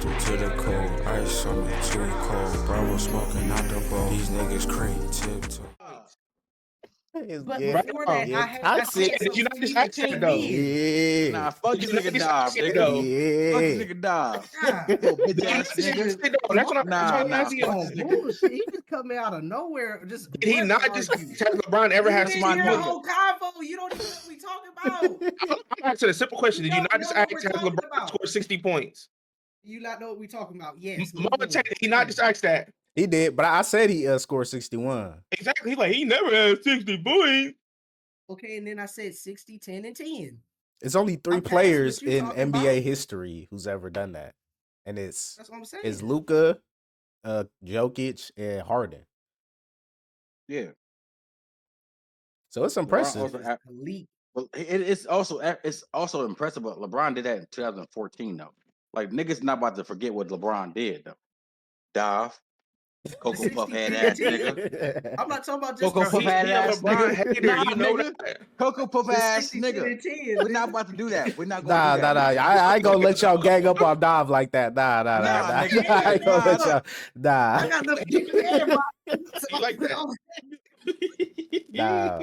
Pistol to the cold, ice on me too cold. Bravo smoking out the bowl. These niggas creep tiptoe. But Yeah, before that, yeah, I toxic. said Did you something not to just you ask that though? Yeah. Nah, fuck this Did you not nigga just Dom, ask that nigga. though? Fuck this Yeah. nigga Dom. God. Yo, bitch Did you not ass just ask nigga. that though? That's what I'm Nah, asking. fuck on this nigga. bullshit. He just coming out of nowhere. Just Did he not just argue. has LeBron ever You had didn't 60 hear the points? whole convo. You don't even know what we talking about. I'm asking a simple question. Did you don't not just know what ask we're has talking LeBron about. scored 60 points? You not know what we talking about? Yes. move Mama on. did he not just ask that? He did, but I said he scored 61. Exactly. He's like, he never had 60 points. Okay, and then I said 60, 10, and 10. It's only three I'm past players what you in talking NBA about. history who's ever done that, and it's That's what I'm saying. Luka, Jokic, and Harden. Yeah. So it's impressive. Also, Elite. but it's also impressive. But LeBron did that in 2014 though. Like niggas not about to forget what LeBron did though. Dive, Cocoa Puff head ass nigga. I'm not talking about just Cocoa Bro, Puff he head a ass LeBron nigga. hater. Nah, You know nigga. that. Cocoa Puff the ass 60, 10, nigga. and 10. We're not about to do that. We're not Nah, gonna do that. I ain't gonna let y'all gang up on Dom like that. Nah. nigga. I ain't gonna let Nah, y'all. Nah. I got nothing to do with everybody. You like that? Nah.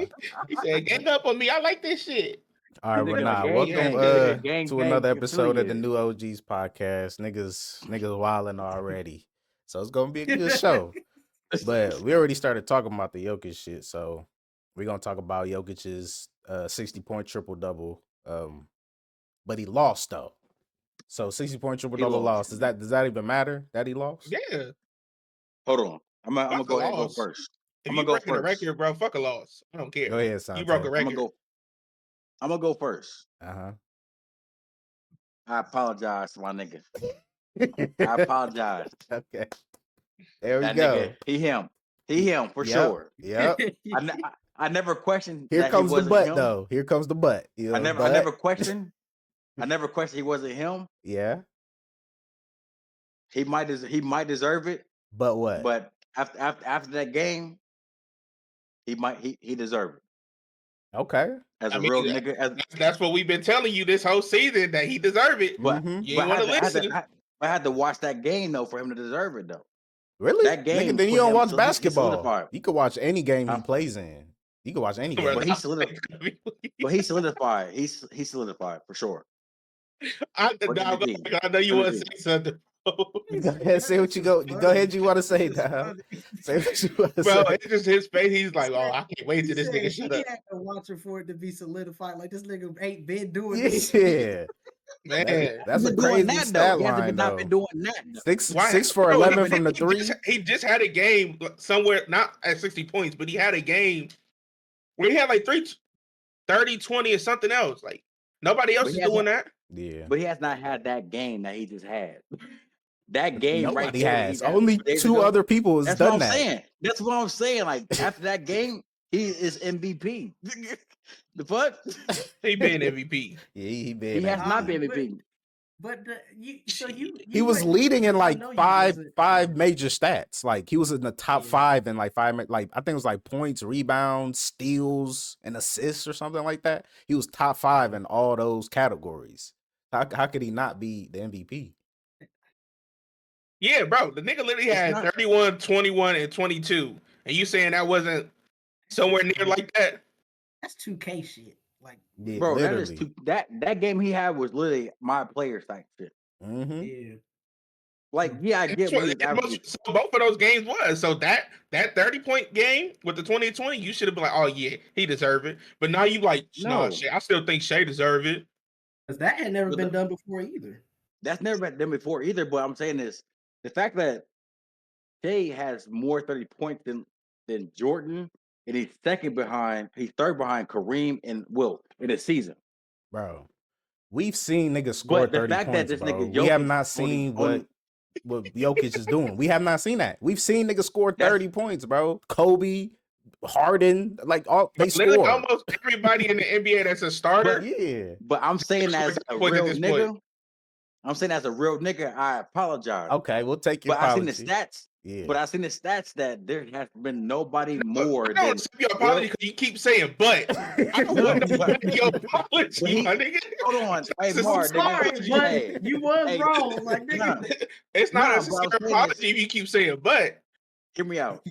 He said, gang up on me. I like this shit. All right, but Nigga, nah. gang, Welcome gang, to gang another episode of the affiliated. New OGs podcast. Niggas wilding already. So it's gonna be a good show. But we already started talking about the Jokic shit, so we're gonna talk about Jokic's 60-point triple double. But he lost though. So 60-point triple double lost. Does that even matter that he lost? Yeah. Hold on. I'm gonna go ahead and go loss. first. If I'm you gonna go breaking a first. record, bro, fuck a loss. I don't care. Go ahead, You broke a Sante. record. I'm gonna go first. Uh-huh. I apologize to my nigga. I apologize. Okay. There we That go. nigga, he him for sure. Yep. I never questioned. Here that comes he the wasn't butt him. though. Here comes the butt. You know, I never questioned. I never questioned he wasn't him. Yeah. He might deserve it. But what? But after that game, he deserved it. Okay. As a real nigga, that's what we've been telling you this whole season, that he deserved it. But you ain't want to listen. I had to watch that game though for him to deserve it though. Really? That game. Nigga, then you don't watch basketball. Solidified. You can watch any game he plays in. You can watch any game. But he solidified. He solidified for sure. I know you want to say something. Go ahead, say what you go. Go ahead, you want to say now. Say what you want to Bro, say. it's just his face. He's like, oh, I can't wait till this nigga shut up. He had to watch it for it to be solidified. Like this nigga ain't been doing this. Yeah. Man, that's a crazy stat line. He not been doing that. Though. 6 for 11 from the three. He just had a game somewhere, not at 60 points, but he had a game where he had like 30, 20, or something else. Like nobody else is doing that. Yeah, but he has not had that game that he just had. That game nobody right there. Has. Only two other people has done that. Saying. That's what I'm saying. Like after that game, he is MVP. The fuck? He been MVP. Yeah, he been. He has not been MVP. But he was leading in like five major stats. Like he was in the top 5 in like 5. Like I think it was like points, rebounds, steals, and assists or something like that. He was top 5 in all those categories. How could he not be the MVP? Yeah, bro. The nigga literally had 31, 21, and 22. And you saying that wasn't somewhere near like that? That's 2K shit. Like, yeah, bro, literally. that game he had was literally my player type shit. Mm-hmm. Yeah. Like, yeah, I get what so both of those games was. So that 30-point game with the 2020, you should have been like, oh yeah, he deserved it. But now you like, no, Shea, I still think Shea deserved it. Because that had never been done before either. That's never been done before either. But I'm saying this, the fact that Shea has more 30 points than Jordan, and he's third behind Kareem and Wilt in a season. Bro, we've seen niggas score 30 points, that this nigga we have not seen what Jokic is doing. We have not seen that. We've seen niggas score 30 points, bro. Kobe, Harden, like all they score. Almost everybody in the NBA that's a starter. But I'm saying as a real nigga. I'm saying as a real nigga, I apologize. Okay, we'll take your apology. I seen the stats. Yeah. But I seen the stats that there has been nobody I more don't than accept your apology because you keep saying but. I don't No, want to but- accept your apology, but he- my nigga. hold on. Hey, It's a Mark, sincere nigga. Sorry, apology. but Hey, you was hey, wrong. Like, nigga, nah, It's not Nah, a but sincere I'm saying apology if you keep saying but. hear me out.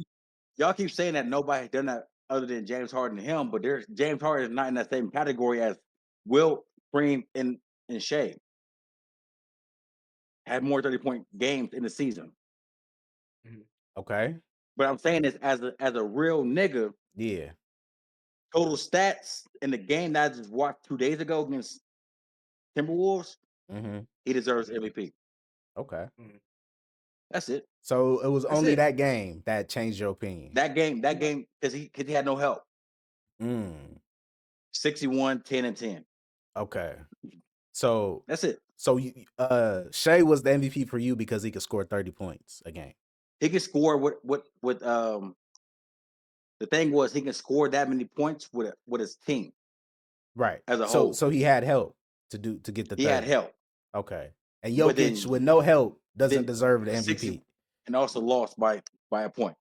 Y'all keep saying that nobody has done that other than James Harden and him, but there's James Harden is not in that same category as Will, Cream, and Shea. Had more 30-point games in the season. Okay. But I'm saying this as a real nigga, Yeah. total stats in the game that I just watched 2 days ago against Timberwolves, Mm-hmm. he deserves MVP. Okay. That's it. So it was That's only it. that game that changed your opinion. That game, because he had no help. Mm. 61, 10, and 10. Okay. So That's it. Shea was the MVP for you because he could score 30 points a game. He can score with the thing was he can score that many points with his team Right. as a whole. So he had help to get the 30. He had help. Okay. And But Jokic then- with no help doesn't then deserve the MVP. 60 and also lost by a point.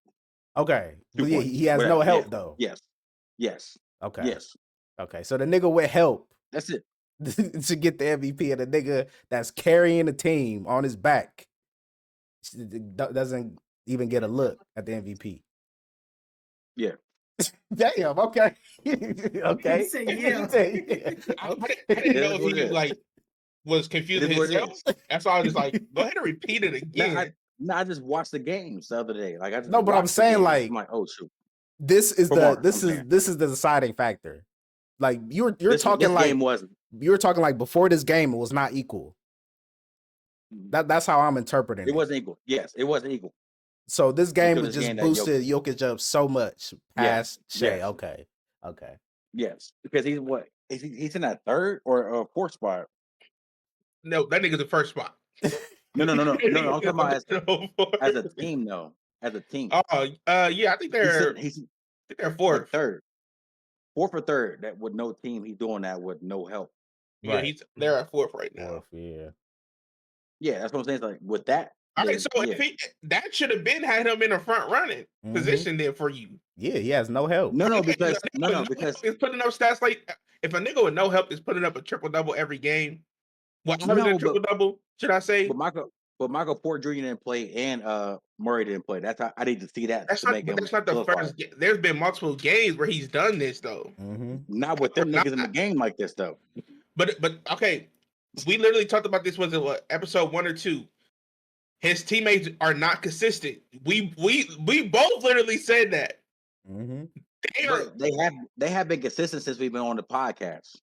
Okay. 2 But yeah, points. he has no Whatever. help Yeah. though. Yes. Okay. Yes. Okay. So the nigga with help That's it. to get the MVP and the nigga that's carrying the team on his back doesn't even get a look at the MVP. Yeah. Damn. Okay. Okay. He said, yeah. I Okay. didn't know It is if what he it is. like was confusing It is what it himself. That's why I was just like, go ahead and repeat it again. I just watched the games the other day. Like I just No, but I'm watched the saying, games. like, I'm like, oh shoot. This is Come on, this I'm is saying. this is the deciding factor. Like you're This talking like game wasn't. you were talking like before this game it was not equal. That's how I'm interpreting it. It wasn't equal. Yes, it wasn't equal. So this game Until was this just game that boosted Jokic up so much past Shea. yes. Okay. Okay. Yes, because he's what? He's in that third or fourth spot. No, that nigga's the first spot. No. I'm talking about as a No, team though. As a team. yeah, I think they're He's fourth. like third. Fourth or third. That with no team, he's doing that with no help. Yeah, Right. they're at fourth right now. Fourth, yeah. Yeah, that's what I'm saying. It's like with that. All right, then, so yeah. if that should have been had him in a front running position then for you. Yeah, he has no help. No, because he's putting up stats like if a nigga with no help is putting up a triple double every game. Well, No, a triple double, should I say? but Michael Porter Jr. didn't play and Murray didn't play. That's how I need to see that That's to not. make But him. that's not the solidify. first. There's been multiple games where he's done this though. Not with them niggas in the game like this though. But okay, we literally talked about this. Was it what episode 1 or 2? His teammates are not consistent. We both literally said that. They have been consistent since we've been on the podcast.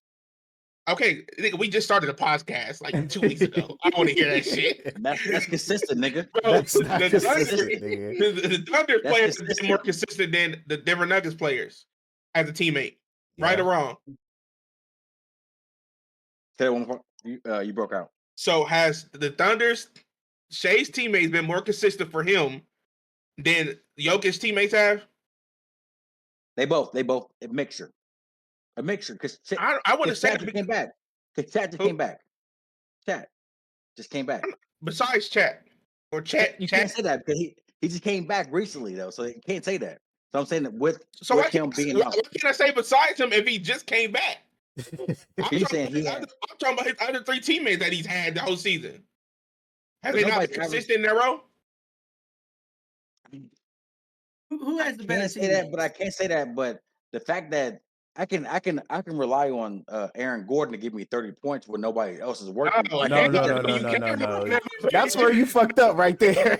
Okay, nigga, we just started a podcast like 2 weeks ago. I don't want to hear that shit. That's consistent, nigga. Bro, That's not consistent, nigga. the Thunder That's players have been consistent. more consistent than the Denver Nuggets players as a teammate. Right or wrong? Say that one more. You broke out. So has the Thunder's Shea's teammates been more consistent for him than Jokic's teammates have? They both a mixture. Because I want to say Chat came back. Because Chat just came back. Chat just came back. Besides Chat or Chat, you can't say that because he just came back recently though, so you can't say that. So I'm saying that with him being out. What can I say besides him if he just came back? I'm talking about his other 3 teammates that he's had the whole season. Have they not been consistent in their role? Who has the better I can't say that. But the fact that I can rely on Aaron Gordon to give me 30 points when nobody else is working. No. That's where you fucked up right there.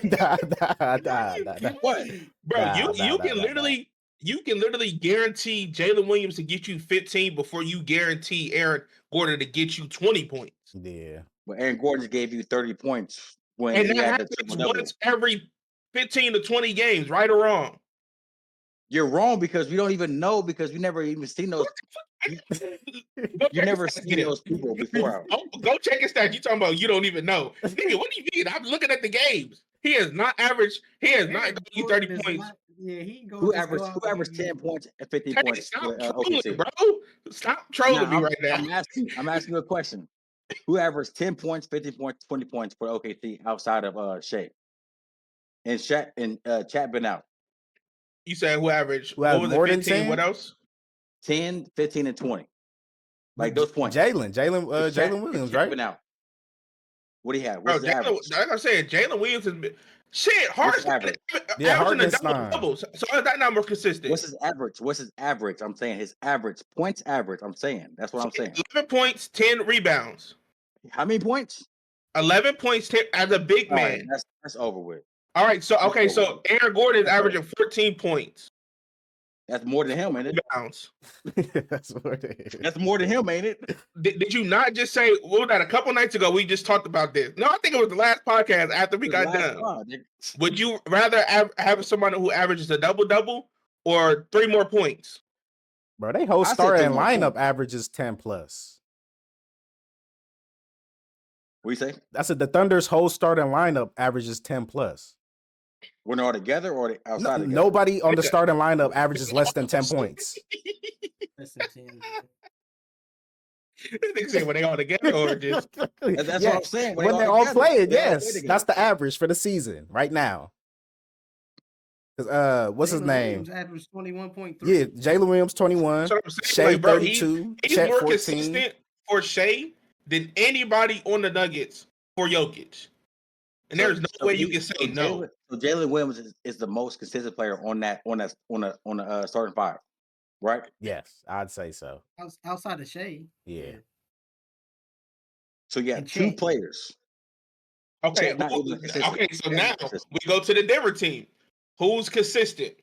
What? Bro, you can literally guarantee Jalen Williams to get you 15 before you guarantee Aaron Gordon to get you 20 points. Yeah. But Aaron Gordon just gave you 30 points when and he that had happens once every 15 to 20 games, right or wrong? You're wrong because we don't even know because we never even seen those. You never seen those people before. Go check his stats. You talking about you don't even know. Nigga, what do you mean? I'm looking at the games. He has not averaged. He has not given you 30 points. Who averaged 10 points and 15 points? Stop trolling, bro. Stop trolling me right now. I'm asking you a question. Who averaged 10 points, 15 points, 20 points for OKC outside of Shea? and Chat been out. You said who averaged? Who What had was more it? than 15. 10? What else? 10, 15, and 20. Like those points. Jalen Chat Williams, right? been out. What do you have? Bro, What's his average? like I said, Jalen Williams has been shit. What's his Harden average? Yeah, averaging a Hardenstein. double. So is that not more consistent? What's his average? What's his average? I'm saying his average points average. I'm saying that's what I'm saying. 11 points, 10 rebounds. How many points? 11 points 10, as a big All man. right, that's over with. All right, so okay, That's over so Aaron Gordon is averaging 14 points. That's more than him, ain't it? Rebounds. That's what it is. That's more than him, ain't it? Did you not just say what was that a couple nights ago? We just talked about this. No, I think it was the last podcast after we got done. Would you rather have someone who averages a double or 3 more points? Bro, they whole I said starting 3 more lineup points. averages 10 plus. What you say? I said the Thunder's whole starting lineup averages 10 plus. When they're all together or they outside together? Nobody on the starting lineup averages less than 10 points. Less than 10. They say when they all together or just That's what I'm saying. When they're all together, playing, they all play yes. together. That's the average for the season right now. 'Cause, what's his Jalen name? Williams averaged 21.3. Yeah, Jalen Williams 21, That's what I'm saying. Shea Like, bro, 32, he's Chet more 14. consistent for Shea than anybody on the Nuggets for Jokic. And there's no way you can say no. So Jalen Williams is the most consistent player on the starting five, right? Yes, I'd say so. Outside of Shea. Yeah. So you have And 2 Chet. players. Okay, Chet not even consistent. okay. So Chet now not consistent. we go to the Denver team. Who's consistent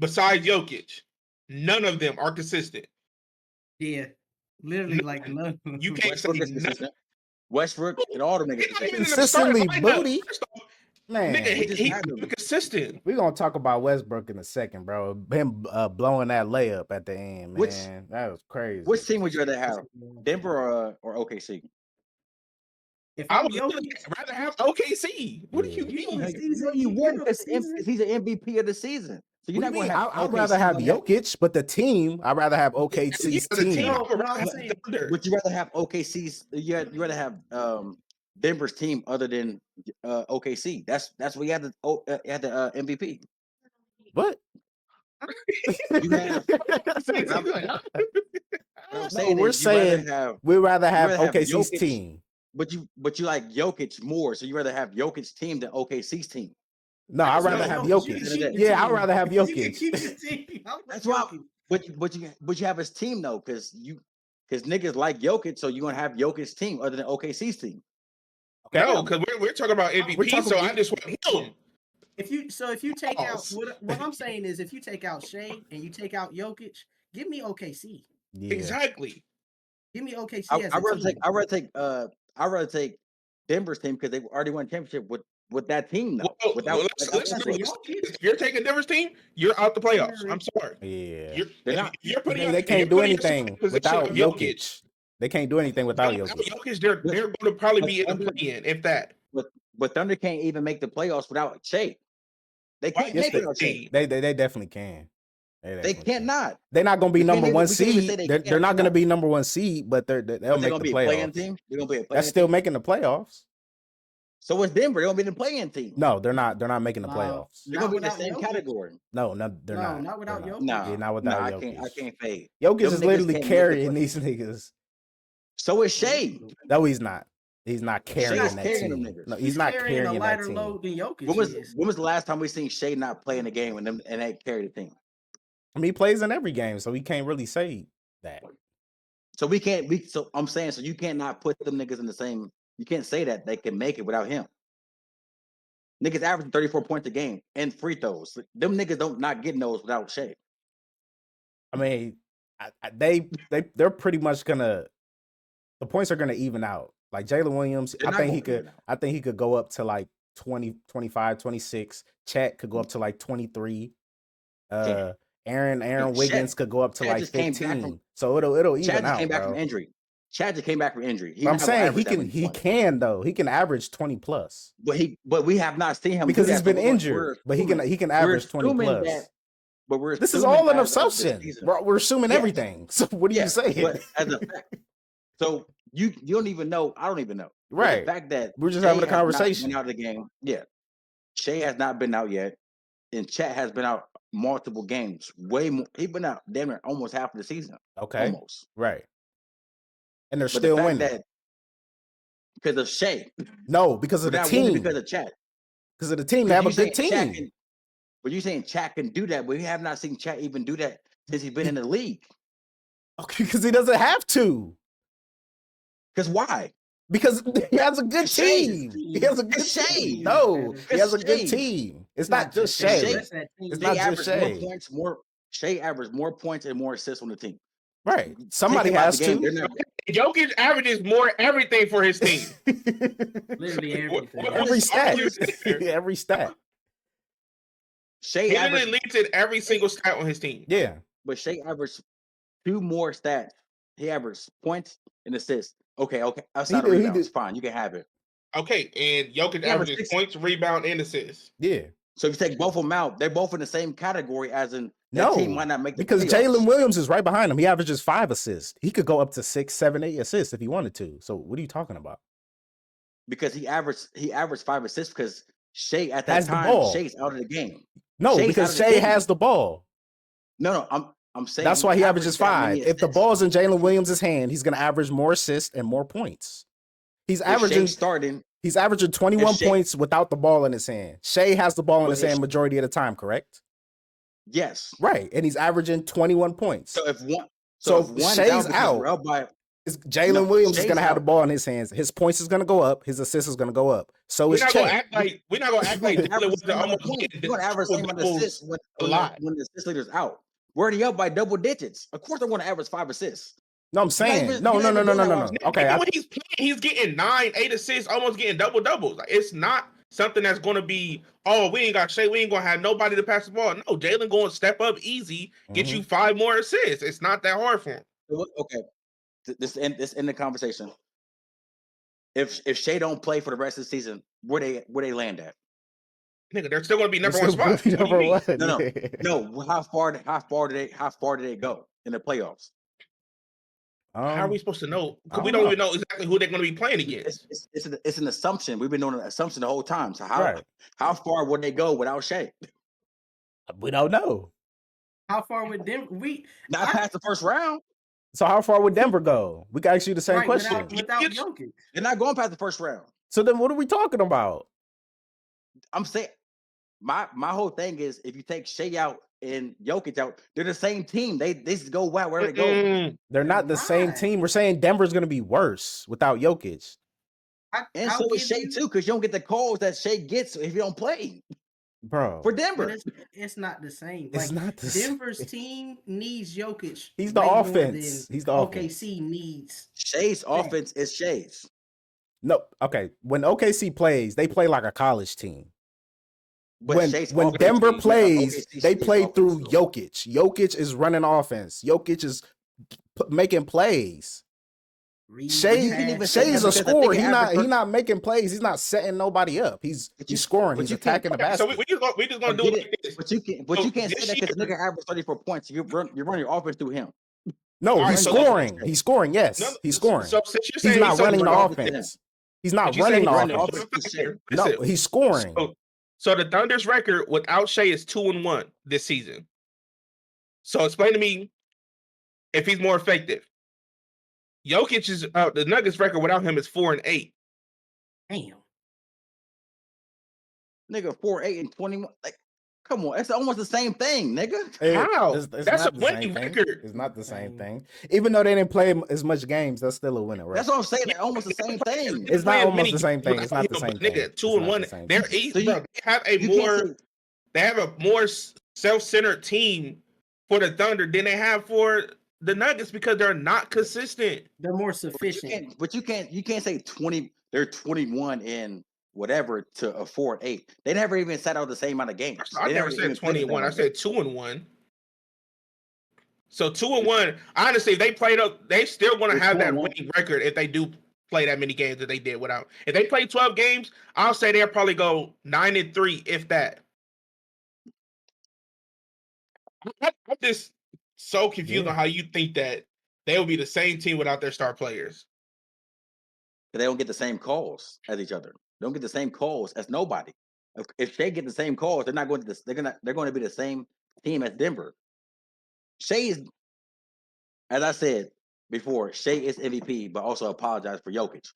besides Jokic? None of them are consistent. Yeah. Literally, like, none. You can't say Westbrook is consistent. Westbrook and all the niggas He's not consistent. even in the starting Consistently lineup. booty. First off, Man, nigga, we just he's had him. consistent. we're gonna talk about Westbrook in a second, bro. Him blowing that layup at the end, man. Which- that was crazy. Which team would you rather have? Denver or OKC? If I I'm would Jokic, rather have OKC. What do Yeah. you mean? Like, season, You you won know, because season. he's an MVP of the season. So you're What not do you going mean? to have. I'd rather have Jokic, but the team, I'd rather have OKC's Yeah, the team. team No, would no, rather I'm have saying- Thunder. Would you rather have OKC's? You rather have Denver's team other than OKC? That's what you had the MVP. What? You have. I'm saying we're is you rather saying have, we'd rather have rather have OKC's Jokic. team. but you like Jokic more, so you rather have Jokic's team than OKC's team. No, I'd No, rather have you Jokic. can keep your Yeah, I'd team. rather have You can Jokic. keep your team. That's why. But you have his team though, because niggas like Jokic, so you're gonna have Jokic's team other than OKC's team. Okay. No, because we're talking about MVP, We're talking so about- I just want him. If you take out Pause. what I'm saying is if you take out Shea and you take out Jokic, give me OKC. Yeah. Exactly. Give me OKC I, as I'd a rather team. I'd rather take Denver's team because they already won a championship with that team though. Well, Without, let's Outside do of it. Jokic, If you're taking Denver's team, you're out the playoffs. I'm sorry. Yeah. They're not. You're putting They can't do anything without Jokic. Jokic. They can't do anything without Without Jokic. Jokic, they're going to probably be in the Thunder- play-in, if that. But Thunder can't even make the playoffs without Shea. They Why can't Yes, make they- it without Shea. They definitely can. They definitely can. cannot. They're not going to be We can't number even- one we can't even say seed. they They're can't. not going to be number one seed, but they'll But make they're the gonna be a playing playoffs. team. They're gonna be a playing That's still team. making the playoffs. So it's Denver. They're gonna be the playing team. No, they're not. They're not making the No. playoffs. They're Not gonna be in the without same Jokic. category. No, they're No, not. not without They're Jokic. Nah, Yeah, not without I Jokic. can't fade. Jokic Them is niggas literally can't make the carrying play- these niggas. So is Shea. No, he's not. He's not carrying Shay's that carrying them team. niggas. No, he's not carrying carrying a that lighter team. load than Jokic When is. was the last time we seen Shea not play in a game and they carried the team? I mean, he plays in every game, so we can't really say that. So so I'm saying, so you can't not put them niggas in the same. You can't say that they can make it without him. Niggas averaging 34 points a game and free throws. Them niggas don't not getting those without Shea. I mean, they're pretty much gonna. The points are gonna even out. Like Jalen Williams, They're I not think he gonna could. even out. I think he could go up to like 20, 25, 26. Chet could go up to like 23. Aaron Chet- Wiggins could go up to Chet like just came back 15. from- So it'll Chad even just out, came back bro. from injury. Chad just came back from injury. But I'm not gonna saying average that many he points. can though. He can average 20 plus But we have not seen him because do he's that, been we're injured. But he can average 20 assuming plus. that- but we're This is assuming all an as of this assumption. season. We're assuming Yeah. everything. So what are Yeah, you saying? But as a fact, so you don't even know. I don't even know. But Right. The fact that We're just Shea having a has not conversation. been out of the game. Yeah. Shea has not been out yet, and Chet has been out multiple games. Way more. He's been out damn near almost half of the season. Okay. Almost. Right. And they're But still the fact winning. that because of Shea, No, because of we're the not winning team. because of Chet. Because of the team. They have a good team. But you're saying Chat can do that, but we have not seen Chat even do that since he's been in the league. Okay, because he doesn't have to. Because why? Because he has a good team. He has a good Shea. team. No, he has a good Shea. team. It's not just Shea. It's not just Shea. Shea averaged more points and more assists on the team. Right. Somebody has to. Jokic averages more everything for his team. Literally everything. Every stat. Every stat. Shea he literally leads in every single stat on his team. Yeah. But Shea averaged 2 more stats. He averaged points and assists. Okay. Outside of rebounds, fine. You can have it. Okay, and Jokic averages points, rebound, and assists. Yeah. So if you take both of them out, they're both in the same category as in that team might not make the because playoffs. Jalen Williams is right behind him. He averages 5 assists. He could go up to 6, 7, 8 assists if he wanted to. So what are you talking about? Because he averaged 5 assists because Shea at that time, Shea's out of the game. No, because Shea has the ball. No, I'm saying that's why he averages 5. If the ball's in Jalen Williams' hand, he's gonna average more assists and more points. He's averaging 21 points without the ball in his hand. Shea has the ball in his hand majority of the time, correct? Yes. Right. And he's averaging 21 points. So if one Shay's out, Jalen Williams is going to have the ball in his hands. His points is going to go up. His assists is going to go up. So we're not going to act like Jalen was almost you're going to average same amount of assists when the assist leader's out. We're already up by double digits. Of course, I'm going to average 5 assists. No, I'm saying no. Okay, when he's playing, he's getting 9, 8 assists, almost getting double doubles. Like, it's not something that's going to be, oh, we ain't got Shea, we ain't going to have nobody to pass the ball. No, Jalen going to step up easy, get you 5 more assists. It's not that hard for him. Okay, this end the conversation. If Shea don't play for the rest of the season, where they land at? Nigga, they're still going to be number 1 spot. No. How far do they go in the playoffs? How are we supposed to know? Because we don't even know exactly who they're going to be playing against. It's an assumption. We've been doing an assumption the whole time. So how far would they go without Shea? We don't know. How far would Denver? Not past the first round. So how far would Denver go? We can ask you the same question. Without Jokic, they're not going past the first round. So then, what are we talking about? I'm saying my whole thing is if you take Shea out and Jokic out, they're the same team. They just go wherever they go. They're not the same team. We're saying Denver's going to be worse without Jokic. And so is Shea too, because you don't get the calls that Shea gets if you don't play. Bro. For Denver. It's not the same. It's not the same. Denver's team needs Jokic. He's the offense. He's the OKC needs. Shea's offense is Shea's. No, okay. When OKC plays, they play like a college team. But when Denver plays, they play through Jokic. Jokic is running offense. Jokic is making plays. Shea is a scorer. He's not making plays. He's not setting nobody up. He's scoring. He's attacking the basket. So we just gonna do it like this. But you can't say that because the nigga averaged 34 points. You run your offense through him. No, he's scoring. He's scoring. Yes, he's scoring. So since you're saying he's not running the offense. He's not running the offense. No, he's scoring. So the Thunder's record without Shea is 2-1 this season. So explain to me if he's more effective. Jokic is the Nuggets record without him is 4-8. Damn. Nigga, 4-8 and 21. Like, come on, it's almost the same thing, nigga. How? It's that's a winning record. It's not the same thing. Even though they didn't play as much games, that's still a winning record. That's what I'm saying. They're almost the same thing. It's not almost the same thing. It's not the same thing. Nigga, 2-1. They're easy. They have a more self-centered team for the Thunder than they have for the Nuggets because they're not consistent. They're more sufficient. But you can't say 20. They're 21 in whatever to a 4-8. They never even sat out the same amount of games. I never said 21. I said 2-1. So 2-1. Honestly, if they played up, they still want to have that winning record if they do play that many games that they did without. If they play 12 games, I'll say they'll probably go 9-3, if that. I'm just so confused on how you think that they will be the same team without their star players. They don't get the same calls as each other. They don't get the same calls as nobody. If Shea get the same calls, they're not going to. They're going to be the same team as Denver. Shea is, as I said before, Shea is MVP, but also apologize for Jokic.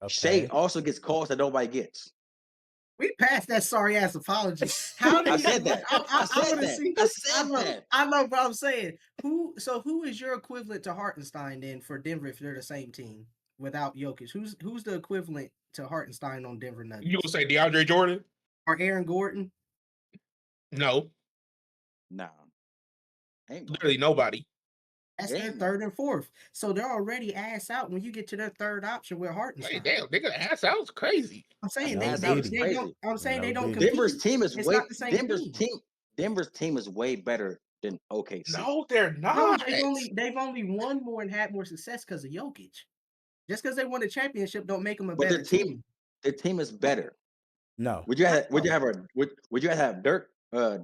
Okay. Shea also gets calls that nobody gets. We passed that sorry ass apology. How do I you? said that. I said that. I know, but I'm saying who is your equivalent to Hartenstein then for Denver if they're the same team without Jokic? Who's the equivalent to Hartenstein on Denver Nuggets? You gonna say DeAndre Jordan or Aaron Gordon? No, Nah, ain't literally nobody. That's their third and fourth. So they're already ass out when you get to their third option with Hartenstein. Like, damn, they got ass out. Crazy. I'm saying That's they don't. I'm saying they don't compete. Denver's team is it's way. not the same Denver's team is way better than OKC. No, they're not. No, they've only won more and had more success because of Jokic. Just because they won a championship don't make them a better team. Their team is better. No. Would you have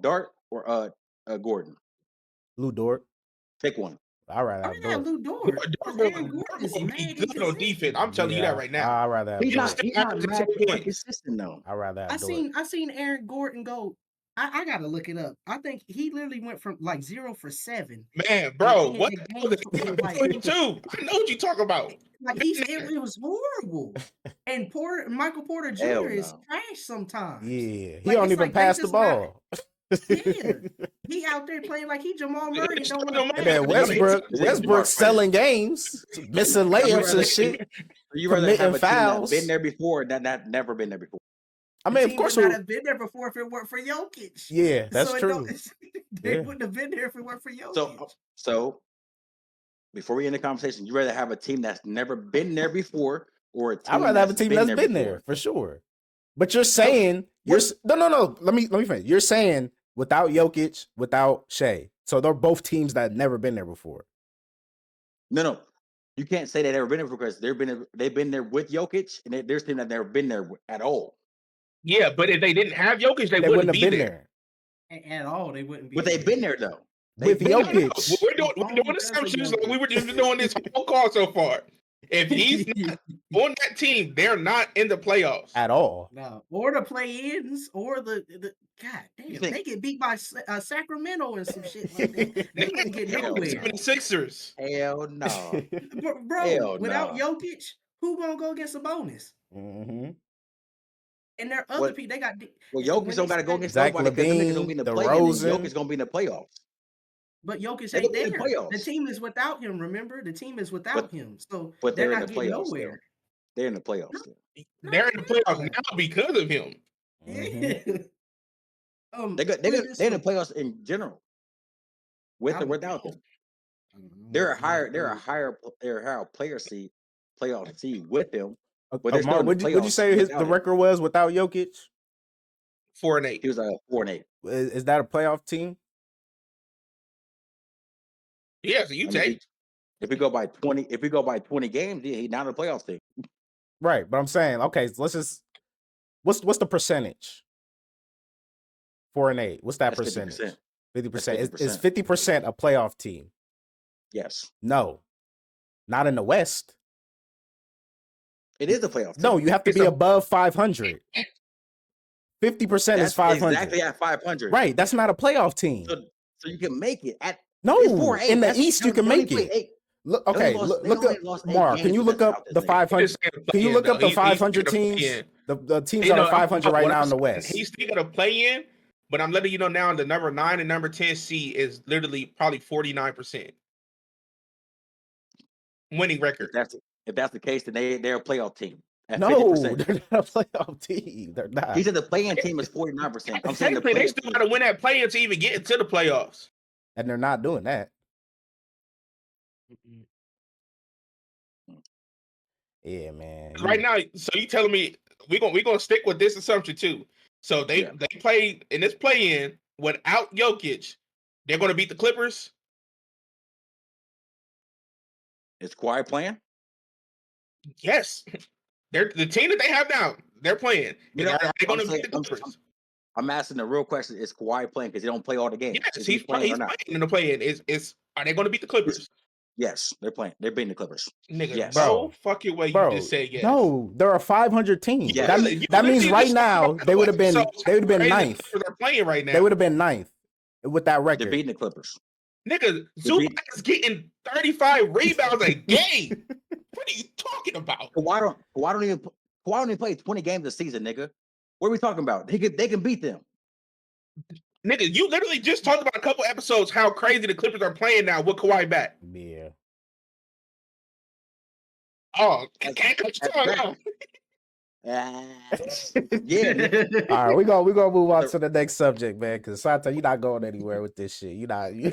Dart or Gordon? Lou Dort. Pick one. I'd rather have Dort. Lou Dort. Gordon is good on defense. I'm telling you that right now. I'd rather have He's Dort. not mad consistent though. I'd rather have Dort. I seen Aaron Gordon go. I gotta look it up. I think he literally went from like 0 for 7. Man, bro, what? I know what you talk about. Like it was horrible. And Michael Porter Jr. is trash sometimes. Yeah, he don't even pass the ball. Yeah, he out there playing like he Jamal Murray. And don't want to man, Westbrook selling games, missing layups and shit. You rather have a fouls. Team that's been there before than that never been there before. I mean, of course, we would have been there before if it weren't for Jokic. Yeah, that's true. They wouldn't have been there if it weren't for Jokic. So before we end the conversation, you rather have a team that's never been there before, or a team I'd rather have a team that's been there for sure. But you're saying no. Let me finish. You're saying without Jokic, without Shea, so they're both teams that never been there before. No. You can't say they've never been there because they've been there with Jokic, and there's team that never been there at all. Yeah, but if they didn't have Jokic, they wouldn't have been there. At all. They wouldn't be. But they've been there though. With Jokic. We're doing assumptions like we were just doing this whole call so far. If he's not on that team, they're not in the playoffs at all. No, or the play-ins, or the God damn, they get beat by Sacramento and some shit like that. They didn't get nowhere. 76ers. Hell no, bro. Hell without no. Jokic, who gonna go against Sabonis? Mm-hmm. And there are other people. They got. Well, Jokic don't got to go against Zach nobody because the niggas gonna be in the playoffs. Jokic gonna be in the playoffs. But Jokic ain't there. The team is without him. Remember, the team is without him. So, but they're in not the getting playoffs. nowhere. They're in the playoffs. They're in the playoffs now because of him. Mm-hmm. They're in the playoffs in general, with or without them. They're a higher playoff seed with them. But Mark, would you say the record was without Jokic? 4-8. He was 4-8. Is that a playoff team? Yeah, so you take. If we go by 20 games, he's not a playoff team. Right, but I'm saying, okay, so let's just what's the percentage? 4-8. What's that percentage? 50%. Is 50% a playoff team? Yes. No. Not in the West. It is a playoff team. No, you have to be above 500. 50% is 500. Exactly at 500. Right, that's not a playoff team. So you can make it at in the East you can make it. Look, okay, look up Mark. Can you look up the 500? Can you look up the 500 teams? The teams that are 500 right now in the West. He's still gonna play in, but I'm letting you know now the number 9 and number 10 seed is literally probably 49% winning record. If that's the case, then they're a playoff team. No, 50%. They're not a playoff team. They're not. He said the play-in team is 49%. I'm saying they still got to win that play-in to even get into the playoffs, and they're not doing that. Yeah, man. Right now, so you telling me we're gonna stick with this assumption too? So they played in this play-in without Jokic. They're gonna beat the Clippers. Is Kawhi playing? Yes, they're the team that they have now. They're playing. Are they going to beat the Clippers? I'm asking the real question: is Kawhi playing because he don't play all the games? Yes, he's playing in the play-in. Are they going to beat the Clippers? Yes, they're playing. They're beating the Clippers. Nigga, Yes. no fucking way you just said yes. No, they're a 500 team. Yes. That means right now they would have been ninth. They're playing right now. They would have been ninth with that record. They're beating the Clippers. Nigga, Zubac is getting 35 rebounds a game. What are you talking about? Kawhi don't even play 20 games a season, nigga. What are we talking about? They can beat them. Nigga, you literally just talked about a couple episodes how crazy the Clippers are playing now with Kawhi back. Yeah. Oh, can't cut your tongue out. Yeah. All right, we gonna move on to the next subject, man. Because Santa, you're not going anywhere with this shit. No, You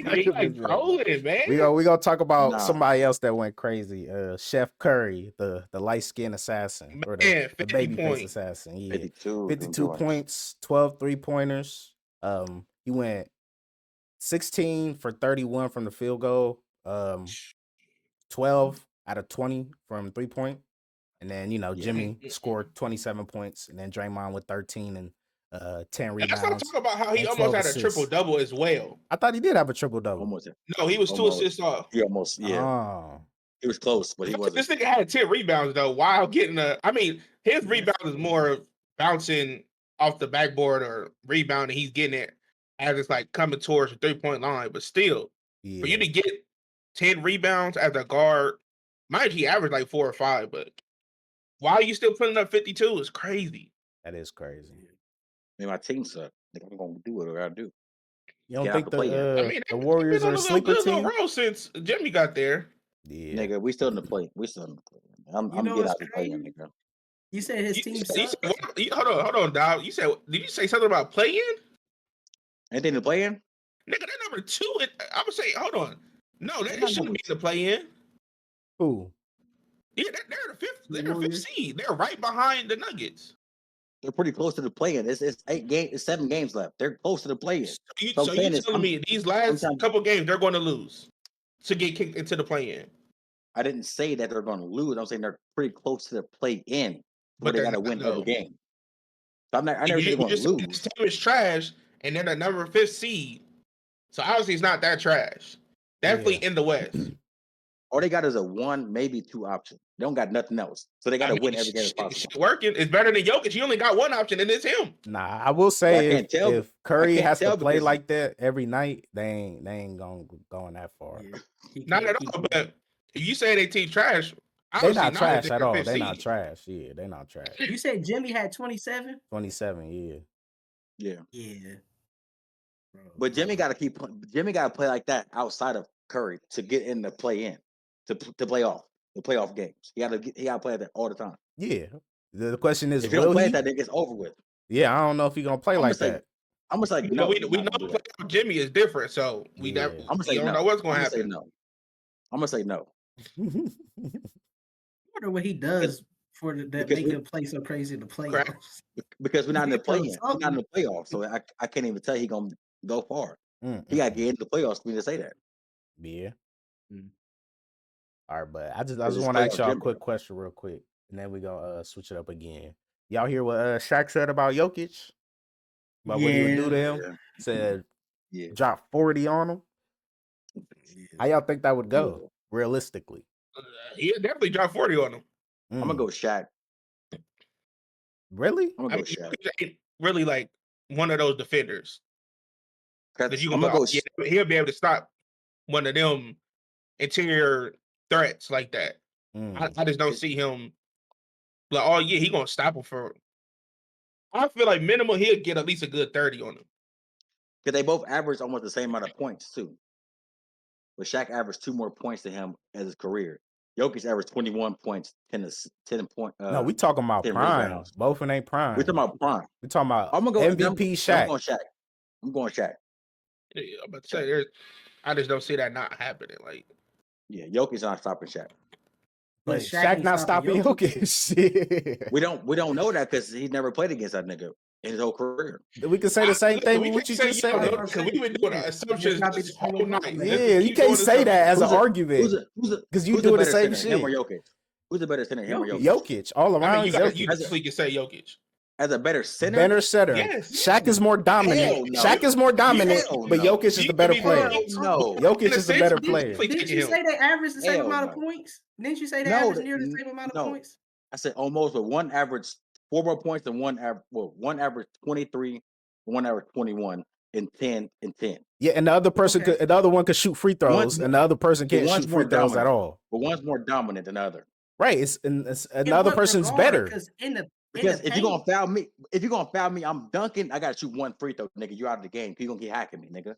like trolling, man. We gonna talk about somebody else that went crazy. Chef Curry, the light skinned assassin, or the baby face assassin. Yeah, 52 points, 12 3-pointers. He went 16 for 31 from the field goal. 12 out of 20 from 3-point. And then, Jimmy scored 27 points, and then Draymond with 13 and 10 rebounds. Let's not talk about how he almost had a triple-double as well. I thought he did have a triple-double. No, he was 2 assists off. He almost, He was close, but he wasn't. This nigga had 10 rebounds, though, while getting his rebound is more bouncing off the backboard or rebounding. He's getting it as it's like coming towards the 3-point line. But still, for you to get 10 rebounds as a guard, mind you, he averaged like 4 or 5, but why are you still putting up 52 is crazy. That is crazy. I mean, my team suck. I'm going to do what I do. You don't think the Warriors are a sleeper team? Since Jimmy got there. Yeah. Nigga, we still in the play. I'm get out the play, nigga. You said his team sucks? Hold on, Dog. Did you say something about playing? Anything to play in? Nigga, they're number 2. I would say, hold on. No, they shouldn't be in the play in. Who? Yeah, they're the fifth. They're the 5th seed. They're right behind the Nuggets. They're pretty close to the play-in. It's 7 games left. They're close to the play-in. So you're telling me these last couple games they're going to lose to get kicked into the play-in? I didn't say that they're going to lose. I'm saying they're pretty close to the play-in, but they got to win every game. So I never said they're going to lose. This team is trash, and they're the number 5th seed. So obviously it's not that trash. Definitely in the West. All they got is a 1, maybe 2 option. They don't got nothing else. So they got to win every game as possible. Shit working. It's better than Jokic. He only got 1 option, and it's him. Nah, I will say if Curry has to play like that every night, they ain't going that far. Yeah. Not at all. But if you say they team trash, they're not trash at all. They're not trash. Yeah, they're not trash. You said Jimmy had 27? 27, yeah. Yeah. Bro, but Jimmy got to play like that outside of Curry to get in the play-in. To play off the playoff games, he got to play that all the time. Yeah, the question is, if you don't play that, it gets over with. Yeah, I don't know if he's gonna play like that. I'm gonna say no. We know playoff Jimmy is different, so we never. I'm gonna say don't know what's gonna happen. I'm gonna say no. I wonder what he does for that make him play so crazy in the playoffs. Because we're not in the play-in. We're not in the playoffs, so I can't even tell he gonna go far. He got to get into the playoffs for me to say that. Yeah. All right, but I just want to ask y'all a quick question real quick, and then we gonna switch it up again. Y'all hear what Shaq said about Jokic? About what he would do to him? Yeah. Said drop 40 on him. How y'all think that would go, realistically? He'll definitely drop 40 on him. I'm gonna go Shaq. Really? I'm gonna go Shaq. Ain't really like one of those defenders. Because he'll be able to stop one of them interior threats like that. I just don't see him like, he gonna stop him for. I feel like minimum he'll get at least a good 30 on him. Because they both average almost the same amount of points too. But Shaq averaged 2 more points than him as his career. Jokic averaged 21 points, 10 point. No, we talking about prime. Rebounds. Both in ain't prime. We talking about prime. We talking about MVP Shaq. I'm going Shaq. Yeah, I'm about to say I just don't see that not happening. Like, yeah, Jokic not stopping Shaq. But Shaq not stopping Jokic. we don't know that because he's never played against that nigga in his whole career. We can say the same thing with what you just said. Because we've been doing assumptions this whole night. Yeah, you can't say that as an argument because you doing the same shit. Him or Jokic? Who's the better center, him or Jokic? Jokic, all around. You definitely can say Jokic. as a better center. Better center. Yes. Shaq is more dominant. No. Shaq is more dominant, Hell but no. Jokic is the better player. No. Jokic is the better player. Didn't you say they average the same Hell amount of no. points? Didn't you say they No, average near the same amount of no. points? I said almost, but one average 4 more points than one average 23, one average 21, and 10 and 10. Yeah, and the other person Okay. the other one could shoot free throws, and the other person can't one's shoot more free throws at dominant. all. But one's more dominant than the other. Right. It's another person's better. Because if you're gonna foul me, I'm dunking. I gotta shoot one free throw, nigga. You out of the game. You gonna get hacking me, nigga.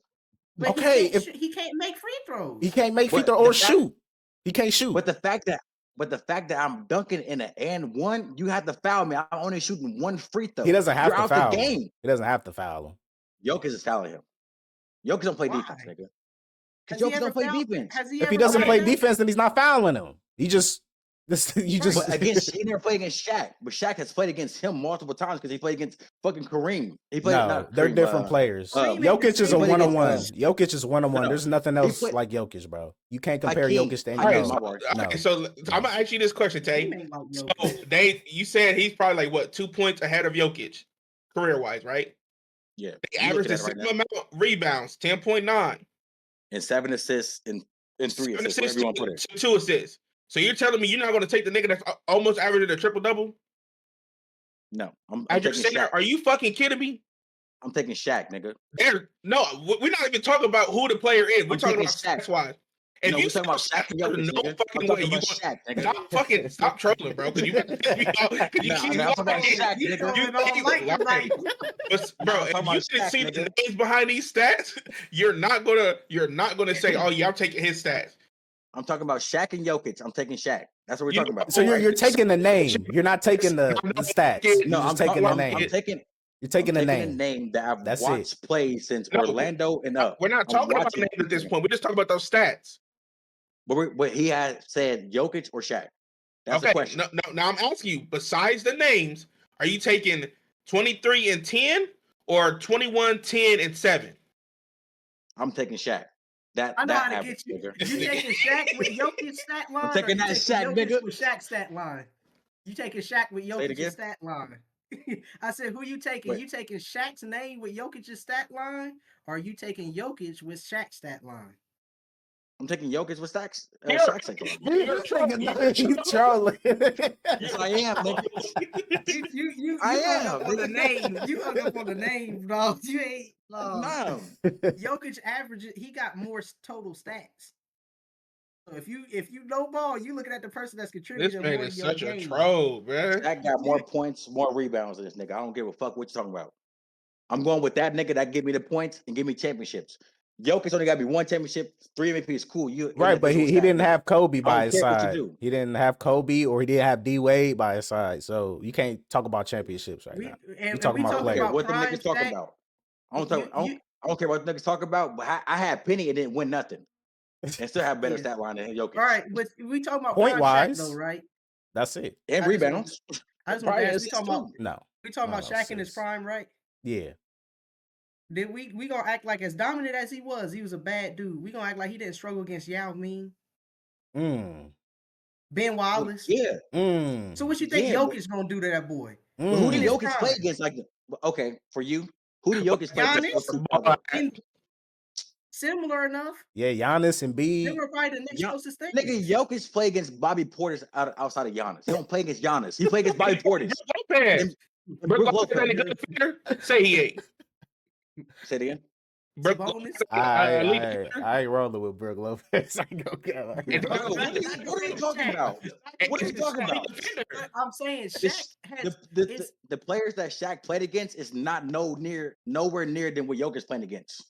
But Okay, he can't make free throws. He can't make free But throw the or fact- shoot. He can't shoot. But the fact that I'm dunking in an and one, you have to foul me. I'm only shooting one free throw. He doesn't have You're to out foul the him. game. He doesn't have to foul him. Jokic is fouling him. Jokic don't play Why? defense, nigga. Has Because he Jokic ever don't play fouled- defense. Has he If he ever doesn't fouled play him? defense, then he's not fouling him. He just But against he never played against Shaq. But Shaq has played against him multiple times because he played against fucking Kareem. He played no, they're different players. Jokic is a Kareem one-on-one. against- Jokic is one-on-one. No, There's nothing else played- like Jokic, bro. You can't compare Hakeem- Jokic to All right, anyone. my so, boy. No. okay, so I'm gonna ask you this question, He Tay. ain't like So Jokic. you said he's probably like what 2 points ahead of Jokic, career wise, right? Yeah. They I'm average looking the at it same right now. amount rebounds, 10.9, And 7 assists and 3 assists. Wherever you want to put it. 2 assists. So you're telling me you're not going to take the nigga that's almost averaging a triple double? No. I'm As your taking center, Shaq. are you fucking kidding me? I'm taking Shaq, nigga. No, we're not even talking about who the player is. We're I'm talking taking about Shaq. stats wise. If No, you we're talking about Shaq and Jokic, no nigga. I'm fucking way talking you about Shaq, stop nigga. stop trolling, bro. Because you got to piss me off. Because you Nah, keep I'm talking about lying. Shaq, You nigga. throwing You all keep light lying. tonight. But, bro, I'm talking if you about didn't Shaq, see the nigga. names behind these stats, you're not gonna say, "Oh yeah, I'm taking his stats." I'm talking about Shaq and Jokic. I'm taking Shaq. That's what we're You talking know- about. So you're taking the name. You're not taking the No, stats. no, You're No, just I'm taking the I'm name. taking You're taking the I'm name. taking a name that I've That's watched play since No, Orlando and up. We're not I'm talking about watching names at this him. point. We're just talking about those stats. But he had said Jokic or Shaq. That's the Okay. question. No, now I'm asking you. Besides the names, are you taking 23 and 10 or 21, 10 and 7? I'm taking Shaq. That I know how to average, get you. nigga. You taking Shaq with Jokic's stat line? taking or you that Shaq, Jokic nigga. with Shaq's stat line. You taking Shaq with it Jokic's again. stat line? I said, who you taking? Wait. You taking Shaq's name with Jokic's stat line, or are you taking Jokic with Shaq's stat line? I'm taking Jokic with Shaq's You're- Shaq's stat line. You trolling. Yes, I am, nigga. You I hung up am, on the nigga. name. You hung up on the name, dog. You ain't. No. Jokic average. He got more total stats. So if you no ball, you looking at the person that's This contributing man more is to your such a game. troll, man. Shaq got more points, more rebounds than this nigga. I don't give a fuck what you're talking about. I'm going with that nigga that give me the points and give me championships. Jokic only got me 1 championship, 3 MVPs. Cool. You Right, but he individual didn't stat, have Kobe I by don't his care what you side. do. He didn't have Kobe or he didn't have D Wade by his side. So you can't talk about championships right We, now. and talking we about I don't talking care players. what the prime niggas talk stat. about. I don't care what the niggas talk about, but I had Penny and didn't win nothing. And still have better Yeah. stat line than Jokic. All right, but we talking about Point prime Shaq wise. though, right? That's it. And I just want- rebounds. I just want Probably to ask. We assists talking about too. No. about No, Shaq in his sis. prime, right? Yeah. Then we gonna act like as dominant as he was a bad dude. We gonna act like he didn't struggle against Yao Ming, Mm. Ben Wallace. Yeah. Mm. So what you think Yeah, but- Jokic's gonna do to that boy? But who Mm. did his Jokic prime. play against? Like, okay, for you, who did Jokic play against? Giannis? Similar enough. Yeah, Giannis and They B. were probably the next Yeah, closest thing. Nigga, Jokic play against Bobby Portis outside of Giannis. He don't play against Giannis. He play against Bobby Portis. Lopez. And Brook Brook Lopez ain't a Lopez. good defender. Say he ain't. Say it again. Brook Sabonis? Lopez, I elite defender. ain't rolling with Brook Lopez. I ain't gonna get And- Bro, what are you talking about? What are you talking about? But I'm saying The, Shaq has the players that Shaq played against is not nowhere near than what Jokic playing against.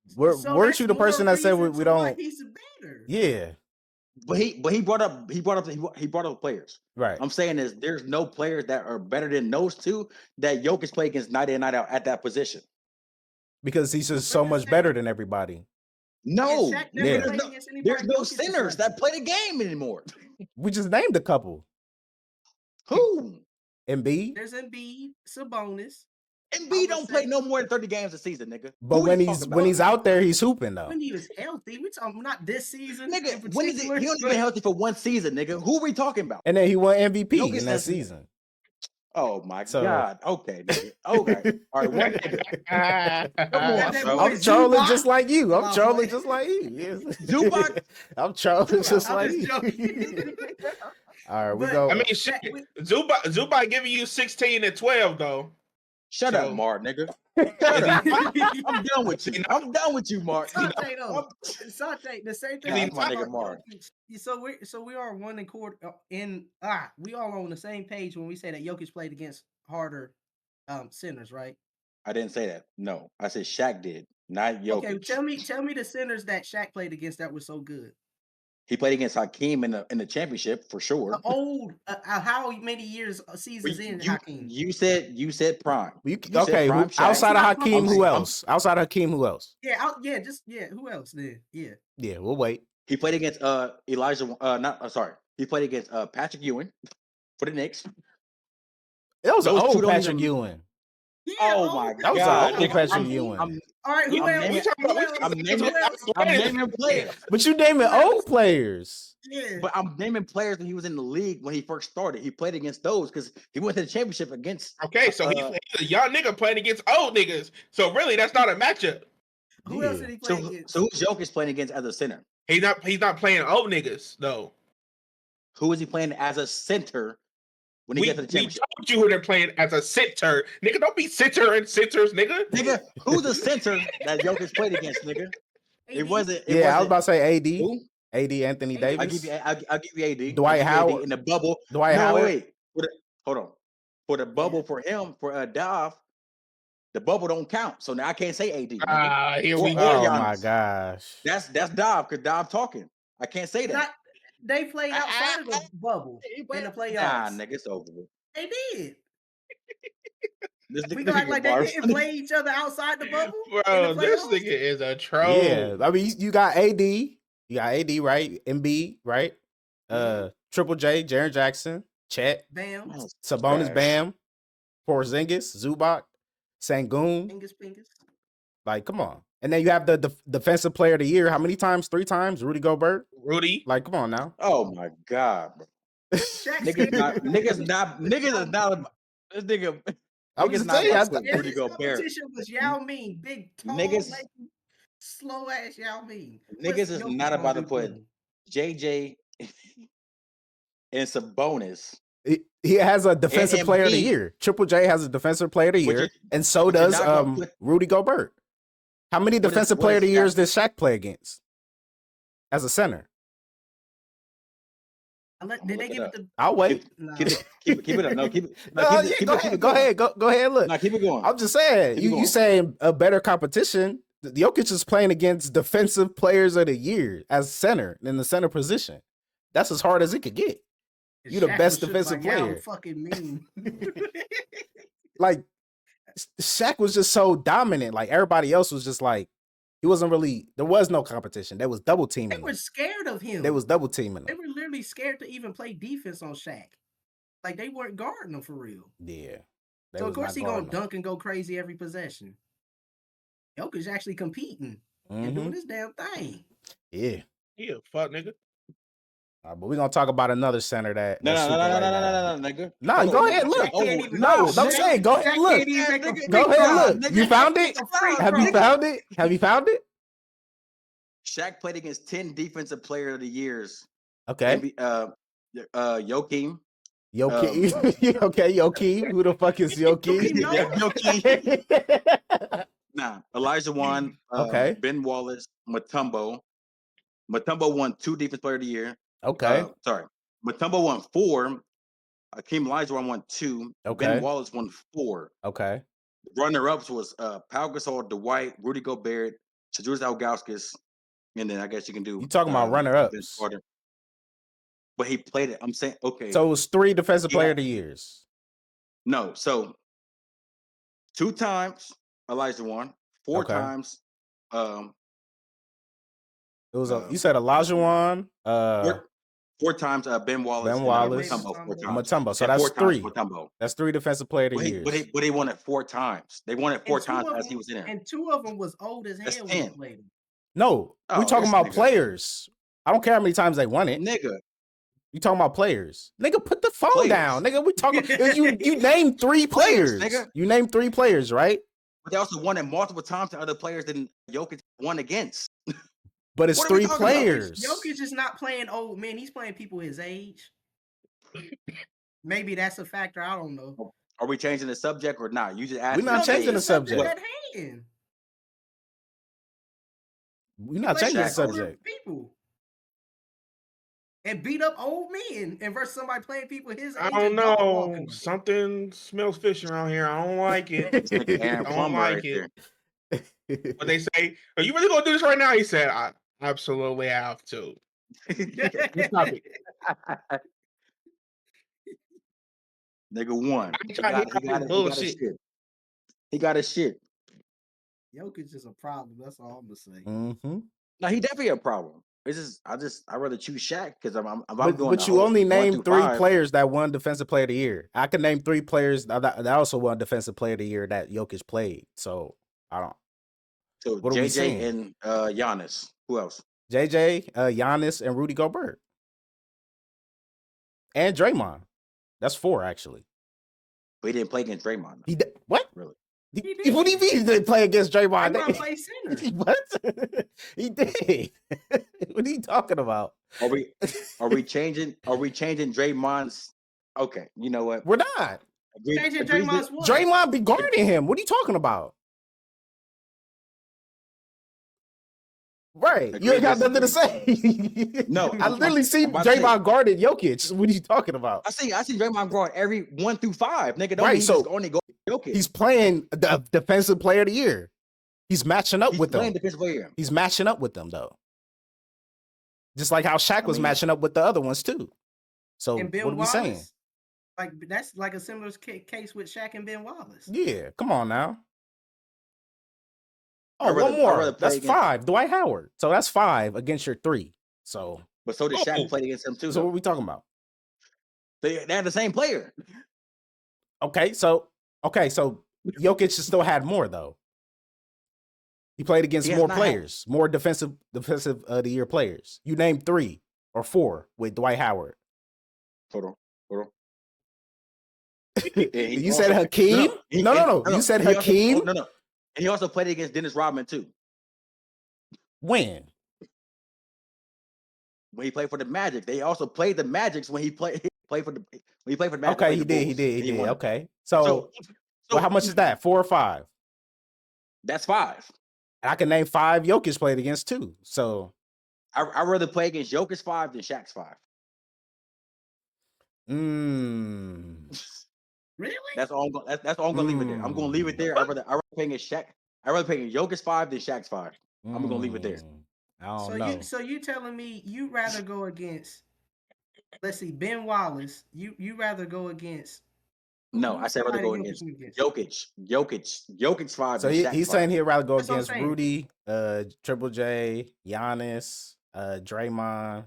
so Weren't that's you the more person that said reason we to why don't? he's better. Yeah. But he brought up the players. Right. I'm saying is there's no players that are better than those two that Jokic play against night in night out at that position. Because he's just so much better than everybody. No, And Shaq never Yeah. played against anybody there's no Jokic's centers level. that play the game anymore. We just named a couple. Who? Embiid. There's Embiid, Sabonis. Embiid don't play no more than 30 games a season, nigga. But Who are when you he's talking when about? he's out there, he's hooping though. When he was healthy, we talking not this season. in Nigga, when is it? particular, He only but- been healthy for 1 season, nigga. Who are we talking about? And then he won MVP Jokic in that has- season. Oh my So- God. Okay, nigga. Okay. All right, one nigga. Come on, Got that bro. boy I'm trolling Zubac. just like you. I'm My trolling boy. just like you. Yes. Zubac? I'm trolling just I'm like just you. joking. All right, we But- go. I mean, shit. Zubac giving you 16 and 12 though. Shut So- up, Mark, nigga. Shut up. I'm done with you. See, I'm done with you, Mark. Sante though. Sante, the same thing. Nah, we that's my talk nigga about Mark. Jokic. So we are one and quarter we all on the same page when we say that Jokic played against harder centers, right? I didn't say that. No, I said Shaq did, not Jokic. Okay, tell me the centers that Shaq played against that was so good. He played against Hakeem in the championship for sure. How many years seasons in Hakeem? You said prime. You said okay? prime Shaq. Outside of It's not Hakeem, close. who else? Outside of Hakeem, who else? Who else then? Yeah. Yeah, we'll wait. He played against he played against Patrick Ewing for the Knicks. It was an Those two old don't Patrick even- Ewing. Yeah, Oh my That was God. an old Patrick Ewing. All right, who I'm else? naming- I'm naming players. But you naming old players. Yeah. But I'm naming players when he was in the league when he first started. He played against those because he went to the championship against. Okay, so he's a young nigga playing against old niggas. So really, that's not a matchup. Who else did he play against? So who's Jokic playing against as a center? He's not playing old niggas though. Who is he playing as a center when he gets to the We championship? told you who they're playing as a center, nigga. Don't be center and centers, nigga. Nigga, who's the center that Jokic played against, nigga? It wasn't. I was about to say AD. Who? AD Anthony Davis. I'll give you AD. Dwight I'll give you Howard. AD in the bubble. Dwight Howard. Wait. Hold on. For the bubble for him, for Dov, the bubble don't count. So now I can't say AD. Here we Or go. Oh Giannis. my gosh. That's Dov because Dov talking. I can't say that. They played outside of the bubble in the playoffs. Nah, nigga, it's over with. They did. This We nigga gonna act like they Barnes. didn't play each other outside the bubble. Bro, in the this playoffs? nigga is a troll. Yeah, I mean you got AD. You got AD, right? MB, right? Triple J, Jaren Jackson, Chet, Bam, Sabonis, trash. Bam, Porzingis, Zubac, Sangoon. Pingus. Like, come on. And then you have the defensive player of the year. How many times? 3 times? Rudy Gobert. Rudy. Like, come on now. Oh my God, bro. Niggas is not this nigga. I'm niggas just not saying. fucking Yeah, Rudy his Gobert. competition was Yao Ming, big, tall, Niggas- lanky, slow ass Yao Ming. Niggas is not about to put JJ and Sabonis. He has a defensive And player of the Embiid. year. Triple J has a defensive player of the But year, you're- and so but you're does not gonna put- Rudy Gobert. How many What is- defensive what player is of the Shaq? years did Shaq play against as a center? Did they give it to? I'll wait. Nah. Keep it up. No, keep it. No, No, keep it. go Keep ahead. it Go going. ahead. Go ahead. Look, No, keep it going. I'm just saying. Keep You going. saying a better competition? Jokic is playing against defensive players of the year as center in the center position. That's as hard as it could get. You the Shaq best was shook defensive like Yao player. Fucking mean. Like Shaq was just so dominant. Like everybody else was just like he wasn't really. There was no competition. They was double They teaming. were him. scared of him. They was double teaming They him. were literally scared to even play defense on Shaq. Like they weren't guarding him for real. Yeah. They So of was course not he gonna guarding him. dunk and go crazy every possession. Jokic's actually competing and doing Mhm. this damn thing. Yeah. Yeah, fuck nigga. But we're gonna talk about another center that. No, that's no, super no, right no, now. no, no, nigga. No, Oh, go ahead. Shaq Look. can't even- No, no, I'm Shaq- saying go Shaq ahead. Look. can't even make a Go free Go throw. ahead. Look. nigga. You found it? Make a free Have you throw. found it? Have you found it? Shaq played against 10 defensive player of the years. Okay. Joakim. Yoki. Okay, Yoki. Who the fuck is Yoki? Joakim. Nah, Elijah won. Okay. Ben Wallace, Mutombo. Mutombo won 2 defense player of the year. Okay. Sorry. Mutombo won 4. Hakeem Olajuwon won 2. Okay. Ben Wallace won 4. Okay. Runner-ups was Pau Gasol, Dwight, Rudy Gobert, Shadrus Ilgauskas, and then I guess you can do. You talking about runner-ups. Vince Carter. But he played it. I'm saying, okay. So it was 3 defensive player Yeah. of the years. No, so 2 times Elijah won, 4 Okay. times. It was you said Olajuwon, 4 times Ben Wallace. Ben and, Wallace, Mutombo 4 times. Mutombo. So And that's 4 times 3. Mutombo. That's 3 defensive player of the But years. he won it 4 times. They won it 4 And two times of as he them- was in there. And 2 of them was old as That's hell when they 10. played him. No, Oh, we talking this about nigga. players. I don't care how many times they won it. Nigga, You talking about players? Nigga, put the phone Players. down. Nigga, we talking. You named 3 players. Nigga. You named 3 players, right? But they also won it multiple times to other players than Jokic won against. But it's What are we 3 talking about? players. Jokic is not playing old men. He's playing people his age. Maybe that's a factor. I don't know. Are we changing the subject or not? You just asked. We're not changing the subject. At hand. We're not changing the subject. People. And beat up old men and versus somebody playing people his age. I don't know. Something smells fishy around here. I don't like it. I don't like it. But they say, "Are you really gonna do this right now?" He said, "I absolutely have to." Stop it. Nigga won. He got his shit. Jokic is a problem. That's all I'm gonna say. Mm-hmm. No, he definitely a problem. It's just I'd rather choose Shaq because I'm But going. you only named 3 players that won Defensive Player of the Year. I could name 3 players that also won Defensive Player of the Year that Jokic played. So I don't. So what are we saying? JJ and Giannis. Who else? JJ, Giannis, and Rudy Gobert, and Draymond. That's 4 actually. But he didn't play against Draymond. He did what? Really? What do you mean he didn't play against Draymond? Draymond played center. What? He did. What are you talking about? Are we changing Draymond's? Okay, you know what? We're not. Changing Draymond's what? Draymond be guarding him. What are you talking about? Right. You ain't got nothing to say. No. I literally see Draymond guarded Jokic. What are you talking about? I see Draymond guard every 1 through 5. Nigga, don't right, so only go Jokic. He's playing the Defensive Player of the Year. He's matching up with them. He's matching up with them though. Just like how Shaq was matching up with the other ones too. So what are we saying? Like that's like a similar case with Shaq and Ben Wallace. Yeah, come on now. Oh, one more. That's 5. Dwight Howard. So that's 5 against your 3. So, but so did Shaq play against him too. So what are we talking about? They're the same player. Okay, so Jokic still had more though. He played against more players, more defensive of the year players. You named 3 or 4 with Dwight Howard. Hold on. You said Hakeem? No. You said Hakeem? No. And he also played against Dennis Rodman too. When he played for the Magic, they also played the Magics when he played for the Magic. Okay, he did. Okay, so how much is that? 4 or 5? That's 5. And I can name 5 Jokic played against too. So I'd rather play against Jokic 5 than Shaq's 5. Really? That's all I'm gonna leave it there. I'm gonna leave it there. I'd rather play against Shaq. I'd rather play against Jokic 5 than Shaq's 5. I'm gonna leave it there. I don't know. So you telling me you rather go against, let's see, Ben Wallace? You rather go against? No, I said rather go against Jokic. Jokic 5. So he's saying he'd rather go against Rudy, Triple J, Giannis, Draymond,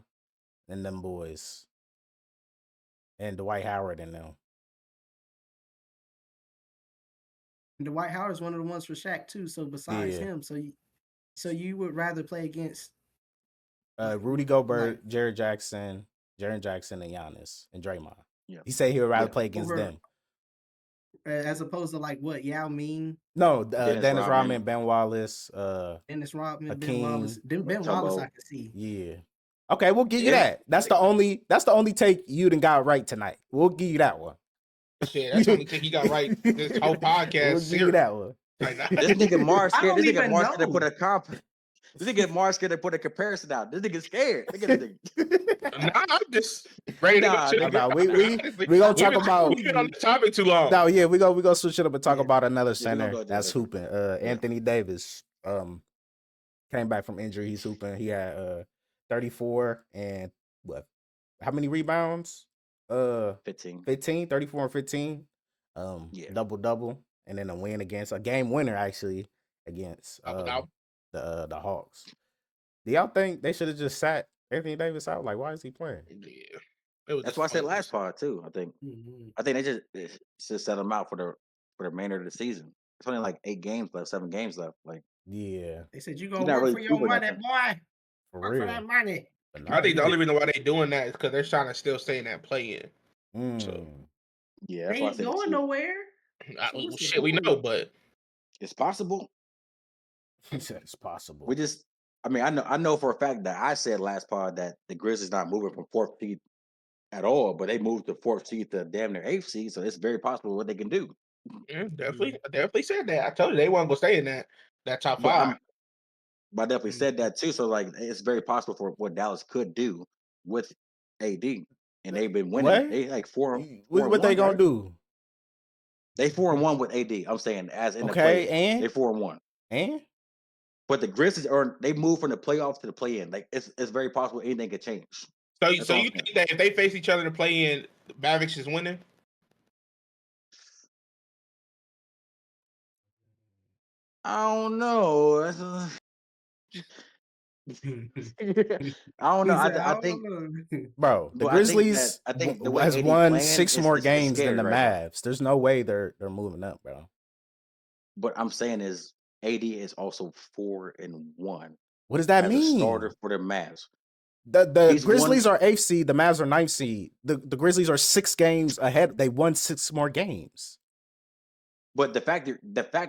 and them boys, and Dwight Howard and them. Dwight Howard is one of the ones for Shaq too. So besides him, so you would rather play against Rudy Gobert, Jaren Jackson, and Giannis and Draymond. Yeah. He said he would rather play against them. As opposed to like what Yao Ming? No, Dennis Rodman, Ben Wallace, Dennis Rodman, Hakeem, Ben Wallace. Ben Wallace I can see. Yeah. Okay, we'll give you that. That's the only take you done got right tonight. We'll give you that one. Shit, that's the only thing he got right this whole podcast. We'll give you that one. This nigga Mars scared. This nigga Mars scared to put a comp. This nigga Mars scared to put a comparison out. This nigga scared. Look at this nigga. Nah, I'm just ready to go. We gonna talk about. We've been on the topic too long. No, yeah, we gonna switch it up and talk about another center that's hooping. Anthony Davis came back from injury. He's hooping. He had 34 and what? How many rebounds? 15, 34 and 15. Double, and then a win against a game winner actually against the Hawks. Do y'all think they should have just sat Anthony Davis out? Like, why is he playing? Yeah, that's what I said last part too. I think they just set him out for the remainder of the season. It's only like 7 games left. Like, they said you gonna work for your money, boy. For work real. for that money. I think the only reason why they doing that is because they're trying to still stay in that play in. So yeah, They that's why I ain't said going nowhere. shit, we know, but it's possible. He said it's possible. We just, I mean, I know for a fact that I said last pod that the Grizzlies not moving from 4th seed at all, but they moved to 4th seed to damn near 8th seed, so it's very possible what they can do. yeah, definitely said that. I told you they weren't gonna stay in that top But 5. But I definitely said that too. So like, it's very possible for what Dallas could do with AD, and they've been winning. What? They like four and What they one, gonna right? do? They 4-1 with AD. I'm saying as in the Okay, play, they 4-1. and But the Grizzlies they moved from the playoffs to the play-in. Like it's very possible anything could change. So That's all I'm you saying. think that if they face each other to play in, Mavericks is winning? I don't know. I don't know. I think, bro, the but I think that Grizzlies the way has AD won playing 6 more is games than scary the right now. Mavs. There's no way they're moving up, bro. What I'm saying is AD is also 4-1 What does that as a mean? starter for the Mavs. The He's Grizzlies won- are 8th seed. The Mavs are 9th seed. The Grizzlies are 6 games ahead. They won 6 more games. But the fact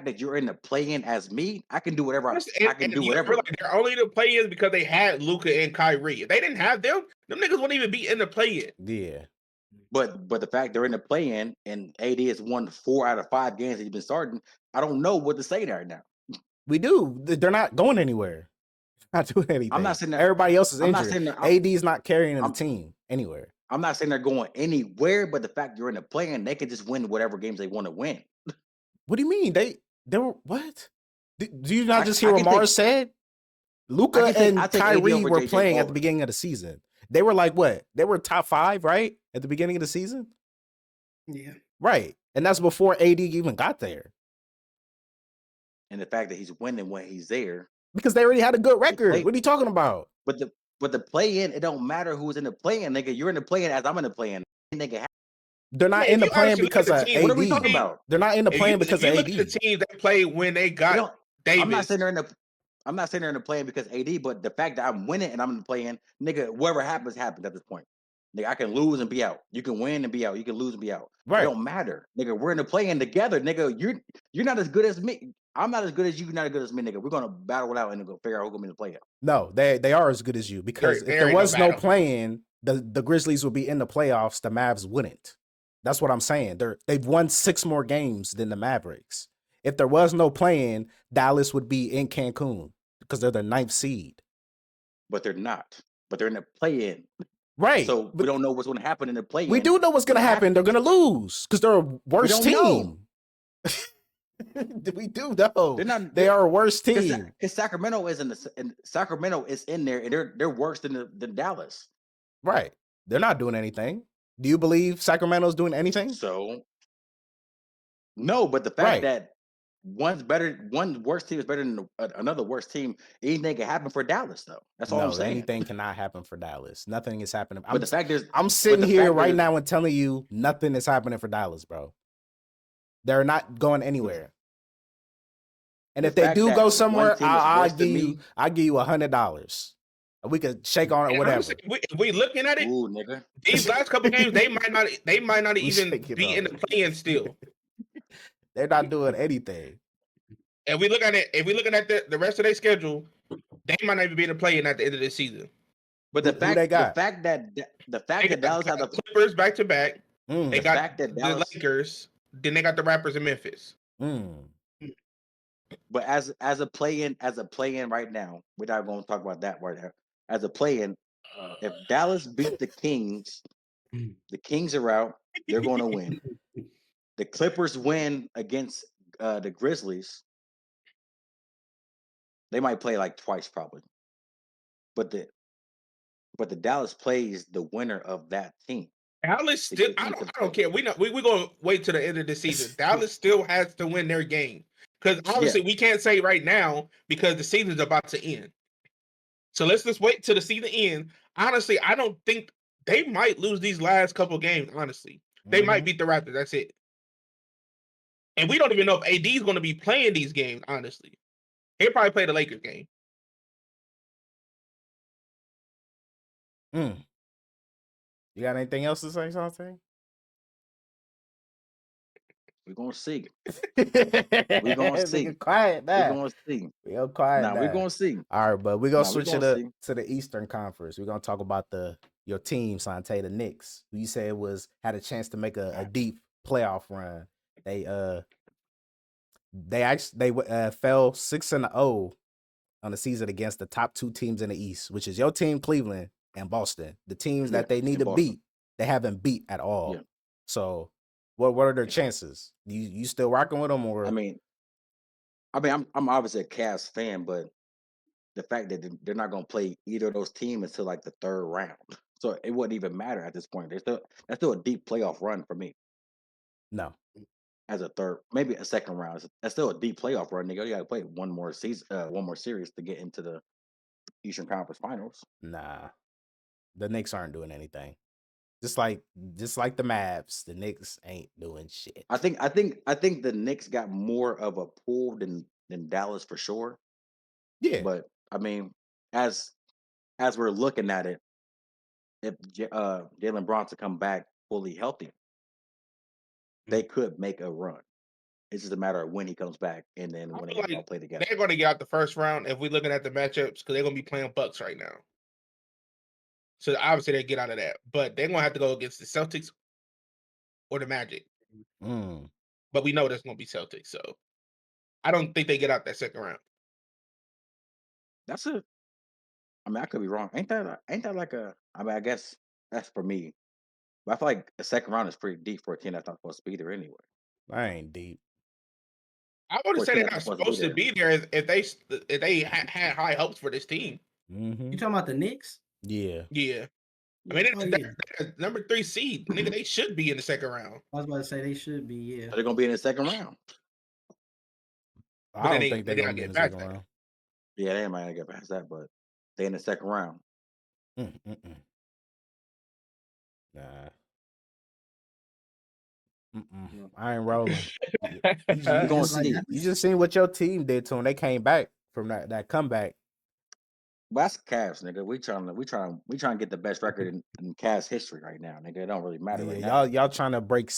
that you're in the play-in as me, I can do whatever I can do you whatever. realize they're only the play-ins because they had Luka and Kyrie. If they didn't have them niggas wouldn't even be in the play-in. Yeah. But the fact they're in the play-in and AD has won 4 out of 5 games that he's been starting, I don't know what to say right now. We do. They're not going anywhere. Not doing anything. I'm not saying that everybody else is I'm not injured. saying that AD is not carrying the team anywhere. I'm not saying they're going anywhere, but the fact you're in the play-in, they can just win whatever games they want to win. What do you mean? They were what? Do you not just hear I what can Mars said? Luka and I take AD Kyrie over were JJ playing at over. the beginning of the season. They were like what? They were top 5, right? At the beginning of the season? Yeah. Right. And that's before AD even got there. And the fact that he's winning when he's there. Because they already had a good record. What are you talking about? But the play-in, it don't matter who's in the play-in, nigga. You're in the play-in as I'm in the play-in. Nigga, they're not in the plan because of AD. What are we talking about? They're not in the plan because of AD. Look at the teams that played when they got Davis. I'm not saying they're in the play-in because AD, but the fact that I'm winning and I'm in the play-in, nigga, whatever happens at this point. Nigga, I can lose and be out. You can win and be out. You can lose and be out. Right. It don't matter. Nigga, we're in the play-in together, nigga. You're not as good as me. I'm not as good as you. You're not as good as me, nigga. We're gonna battle it out and go figure out who's gonna be in the play-in. No, they are as good as you because if there was no play-in, the Grizzlies would be in the playoffs. The Mavs wouldn't. That's what I'm saying. They've won 6 more games than the Mavericks. If there was no play-in, Dallas would be in Cancun because they're the 9th seed. But they're not. But they're in the play-in. Right. So we don't know what's going to happen in the play-in. We do know what's going to happen. They're going to lose because they're a worse team. We do know. They are a worse team. Because Sacramento is Sacramento is in there, and they're worse than Dallas. Right. They're not doing anything. Do you believe Sacramento's doing anything? So no, but the fact that one worse team is better than another worse team, anything can happen for Dallas, though. That's all I'm saying. Anything cannot happen for Dallas. Nothing is happening. But the fact is, I'm sitting here right now and telling you nothing is happening for Dallas, bro. They're not going anywhere. And if they do go somewhere, I'll give you $100. We could shake on it, whatever. Honestly, if we looking at it, ooh, nigga. These last couple games, they might not even be in the play-in still. They're not doing anything. And we look at it. If we looking at the rest of their schedule, they might not even be in the play-in at the end of the season. But the fact that Dallas has the Clippers back to back, they got the Lakers, then they got the Raptors in Memphis. But as a play-in right now, we're not going to talk about that right now. As a play-in, if Dallas beat the Kings are out. They're going to win. The Clippers win against the Grizzlies. They might play like twice probably. But the Dallas plays the winner of that team. Dallas still, I don't care. We're going to wait till the end of the season. Dallas still has to win their game. Because obviously we can't say right now because the season's about to end. So let's just wait till the season ends. Honestly, I don't think they might lose these last couple games, honestly. They might beat the Raptors. That's it. And we don't even know if AD is going to be playing these games, honestly. He'll probably play the Lakers game. Mm. You got anything else to say, Sante? We're gonna see. We gonna see. quiet We're now. gonna see. We go quiet We're now. gonna see. All right, but we're gonna We're switch gonna it up see. to the Eastern Conference. We're gonna talk about your team, Sante, the Knicks, who you said had a chance to make a deep playoff run. They fell 6-0 on the season against the top two teams in the East, which is your team, Cleveland, and Boston. The teams that they need to beat, they haven't beat at all. Yeah. So, what are their chances? You still rocking with them, or? I mean, I'm obviously a Cavs fan, but the fact that they're not gonna play either of those teams until like the third round, so it wouldn't even matter at this point. That's still a deep playoff run for me. No. As a third, maybe a second round. That's still a deep playoff run. You got to play one more season, one more series to get into the Eastern Conference Finals. Nah, the Knicks aren't doing anything. Just like the Mavs, the Knicks ain't doing shit. I think the Knicks got more of a pull than Dallas for sure. Yeah, but I mean, as we're looking at it, if Jalen Bronson come back fully healthy, they could make a run. It's just a matter of when he comes back and then when they all play together. They're going to get out the first round if we're looking at the matchups because they're going to be playing Bucks right now. So obviously they get out of that, but they're going to have to go against the Celtics or the Magic. But we know that's going to be Celtics, so I don't think they get out that second round. That's it. I mean, I could be wrong. Ain't that like a? I mean, I guess that's for me. But I feel like the second round is pretty deep for a team that's not supposed to be there anyway. I ain't deep. I would say they're not supposed to be there if they had high hopes for this team. You talking about the Knicks? Yeah. I mean, they're number 3 seed. Nigga, they should be in the second round. I was about to say they should be. Yeah, they're gonna be in the second round. I don't think they're gonna be in the second round. Yeah, they might not get past that, but they in the second round. Nah. I ain't rolling. You just seen what your team did to them. They came back from that comeback. But that's Cavs, nigga. We trying to get the best record in Cavs history right now, nigga. It don't really matter right now. Y'all trying to break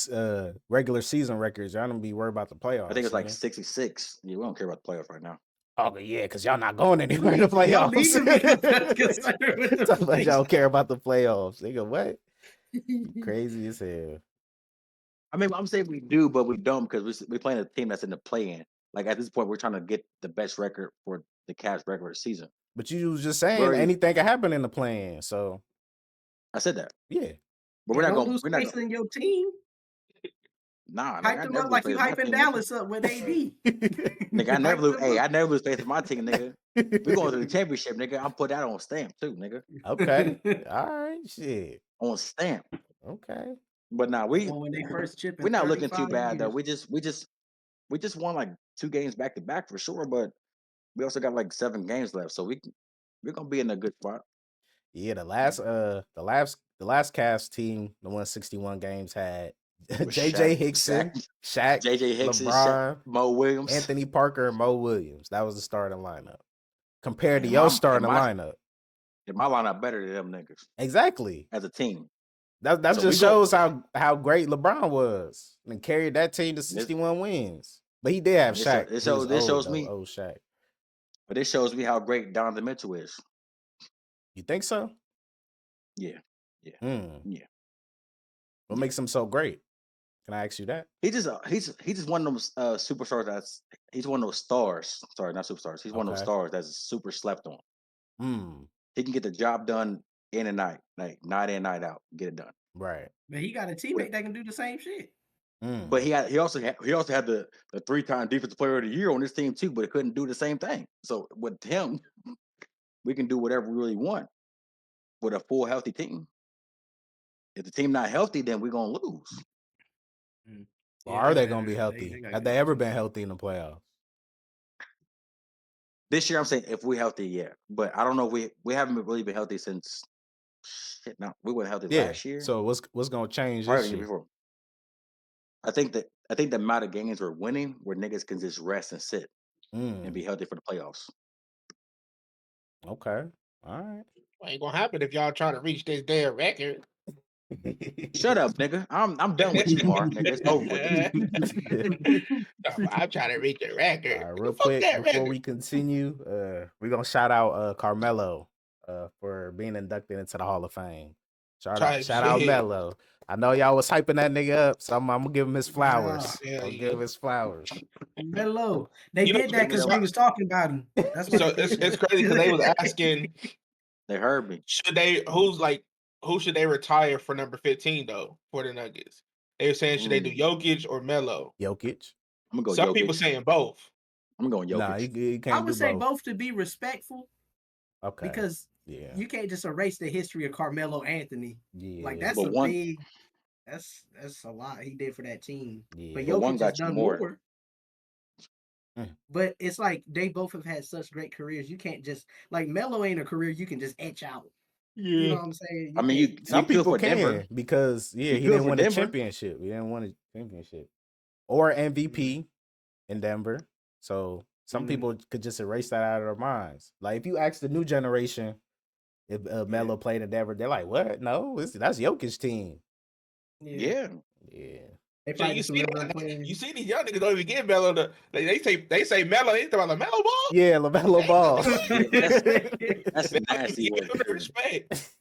regular season records. Y'all don't be worried about the playoffs. I think it's like 66. Yeah, we don't care about the playoffs right now. Oh yeah, because y'all not going anywhere in the playoffs. Y'all don't care about the playoffs. Nigga, what? Crazy as hell. I mean, I'm saying we do, but we don't because we playing a team that's in the play-in. Like at this point, we're trying to get the best record for the Cavs regular season. But you was just saying anything can happen in the play-in. So I said that. Yeah, but we're not going to lose faith in your team. Nah, hype them up like you hyping Dallas up with AD. Nigga, I never lose. Hey, I never lose faith in my team, nigga. We going to the championship, nigga. I'm put that on stamp too, nigga. Okay, all right, shit. On stamp. Okay, but now when they first chip, we're not looking too bad though. We just won like 2 games back to back for sure, but we also got like 7 games left, so we're gonna be in a good spot. Yeah, the last Cavs team, the 161 games had JJ Hickson, Shaq, JJ Hickson, LeBron, Mo Williams, Anthony Parker, and Mo Williams. That was the starting lineup. Compared to your starting lineup. My lineup better than them niggas. Exactly. As a team. That just shows how great LeBron was and carried that team to 61 wins. But he did have Shaq. This shows me old Shaq. But it shows me how great Donovan Mitchell is. You think so? Yeah. Yeah. What makes him so great? Can I ask you that? He's just one of those superstars. He's one of those stars. Sorry, not superstars. He's one of those stars that's super slept on. He can get the job done in and night, like night in, night out, get it done. Right. But he got a teammate that can do the same shit. But he also had the 3-time defensive player of the year on this team too, but it couldn't do the same thing. So with him, we can do whatever we really want with a full healthy team. If the team not healthy, then we're gonna lose. Or are they gonna be healthy? Have they ever been healthy in the playoffs? This year, I'm saying if we're healthy, yeah. But I don't know. We haven't really been healthy since. Shit, no, we weren't healthy last year. So what's gonna change this year? Before. I think the amount of games we're winning, where niggas can just rest and sit and be healthy for the playoffs. Okay, all right. Ain't gonna happen if y'all try to reach this damn record. Shut up, nigga. I'm done with you, Mar. Nigga, it's over with. I'm trying to reach a record. Real Fuck quick that before record. we continue, we're gonna shout out Carmelo for being inducted into the Hall of Fame. Shout out Melo. I know y'all was hyping that nigga up, so I'm gonna give him his flowers. I'll give him his flowers. Melo. They did that because we was talking about him. That's what so it's crazy because they was asking. They heard me. Who should they retire for number 15 though for the Nuggets? They were saying should they do Jokic or Melo? Jokic. I'm gonna go. Some Jokic. people saying both. I'm going Jokic. Nah, he can't I would do say both. both to be respectful. Okay. Because you can't just erase the history of Carmelo Anthony. Yeah. Like that's big. That's a lot he did for that team. Yeah. But Jokic has done more. But it's like they both have had such great careers. You can't just like Melo ain't a career you can just etch out. Yeah. You know what I'm saying? I mean, some people can Denver. because he didn't win a championship. He didn't win a championship or MVP in Denver. So some people could just erase that out of their minds. Like if you ask the new generation if Melo played in Denver, they're like, "What? No, that's Jokic's team." Yeah. So you see these young niggas don't even get Melo. They say Melo. They talking about LaMelo Ball. Yeah, LaMelo Ball. That's nasty. Respect.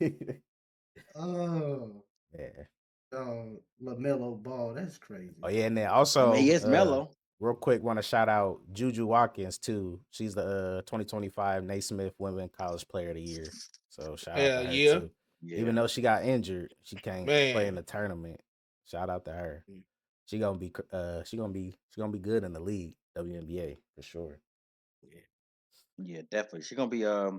Oh yeah. LaMelo Ball. That's crazy. Oh yeah, and then also he is Melo. Real quick, want to shout out Juju Watkins too. She's the 2025 Naismith Women College Player of the Year. So shout out to her too. Yeah. Even though she got injured, she can't play in the tournament. Shout out to her. She gonna be good in the league, WNBA for sure. Yeah, definitely. She gonna be a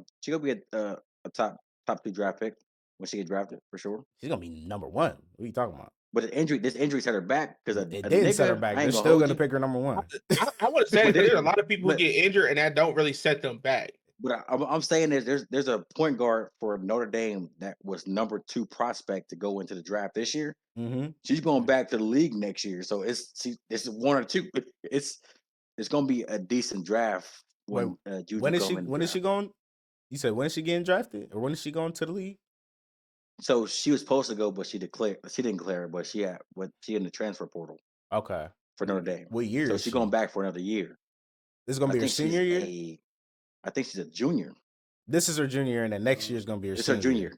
top 2 draft pick when she get drafted for sure. She's gonna be number 1. What are you talking about? But this injury set her back because it didn't set her back. They're still gonna pick her number 1. I would say there's a lot of people who get injured and that don't really set them back. But I'm saying there's a point guard for Notre Dame that was number 2 prospect to go into the draft this year. Mm-hmm. She's going back to the league next year, so it's 1 or 2. It's gonna be a decent draft when Juju when is she going? You said when is she getting drafted, or when is she going to the league? So she was supposed to go, but she didn't declare it. But she in the transfer portal. Okay. For Notre Dame. What year? So she's going back for another year. This is gonna be her senior year. I think she's a junior. This is her junior year, and then next year is gonna be her senior. It's her junior.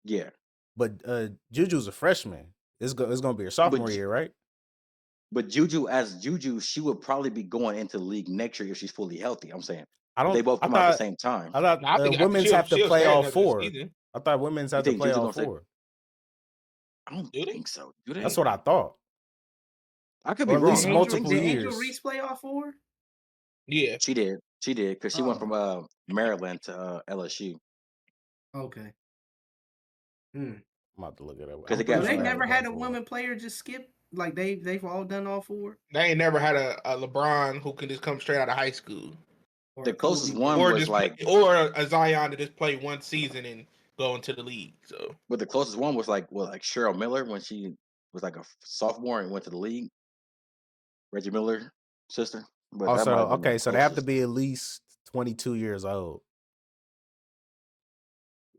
Yeah. But Juju's a freshman. It's gonna be her sophomore year, right? But Juju, she would probably be going into the league next year if she's fully healthy. I'm saying. They both come out at the same time. I thought women's have to play all 4. I thought women's have to play all 4. I don't think so. Do they? That's what I thought. I could be wrong. At least multiple years. Angel Reese play all 4? Yeah, she did because she went from Maryland to LSU. Okay. I'm about to look it up. Because they never had a woman player just skip. Like they've all done all 4. They ain't never had a LeBron who can just come straight out of high school. The closest one was or a Zion to just play 1 season and go into the league. So, but the closest one was like Cheryl Miller when she was like a sophomore and went to the league. Reggie Miller sister. But also, okay, so they have to be at least 22 years old.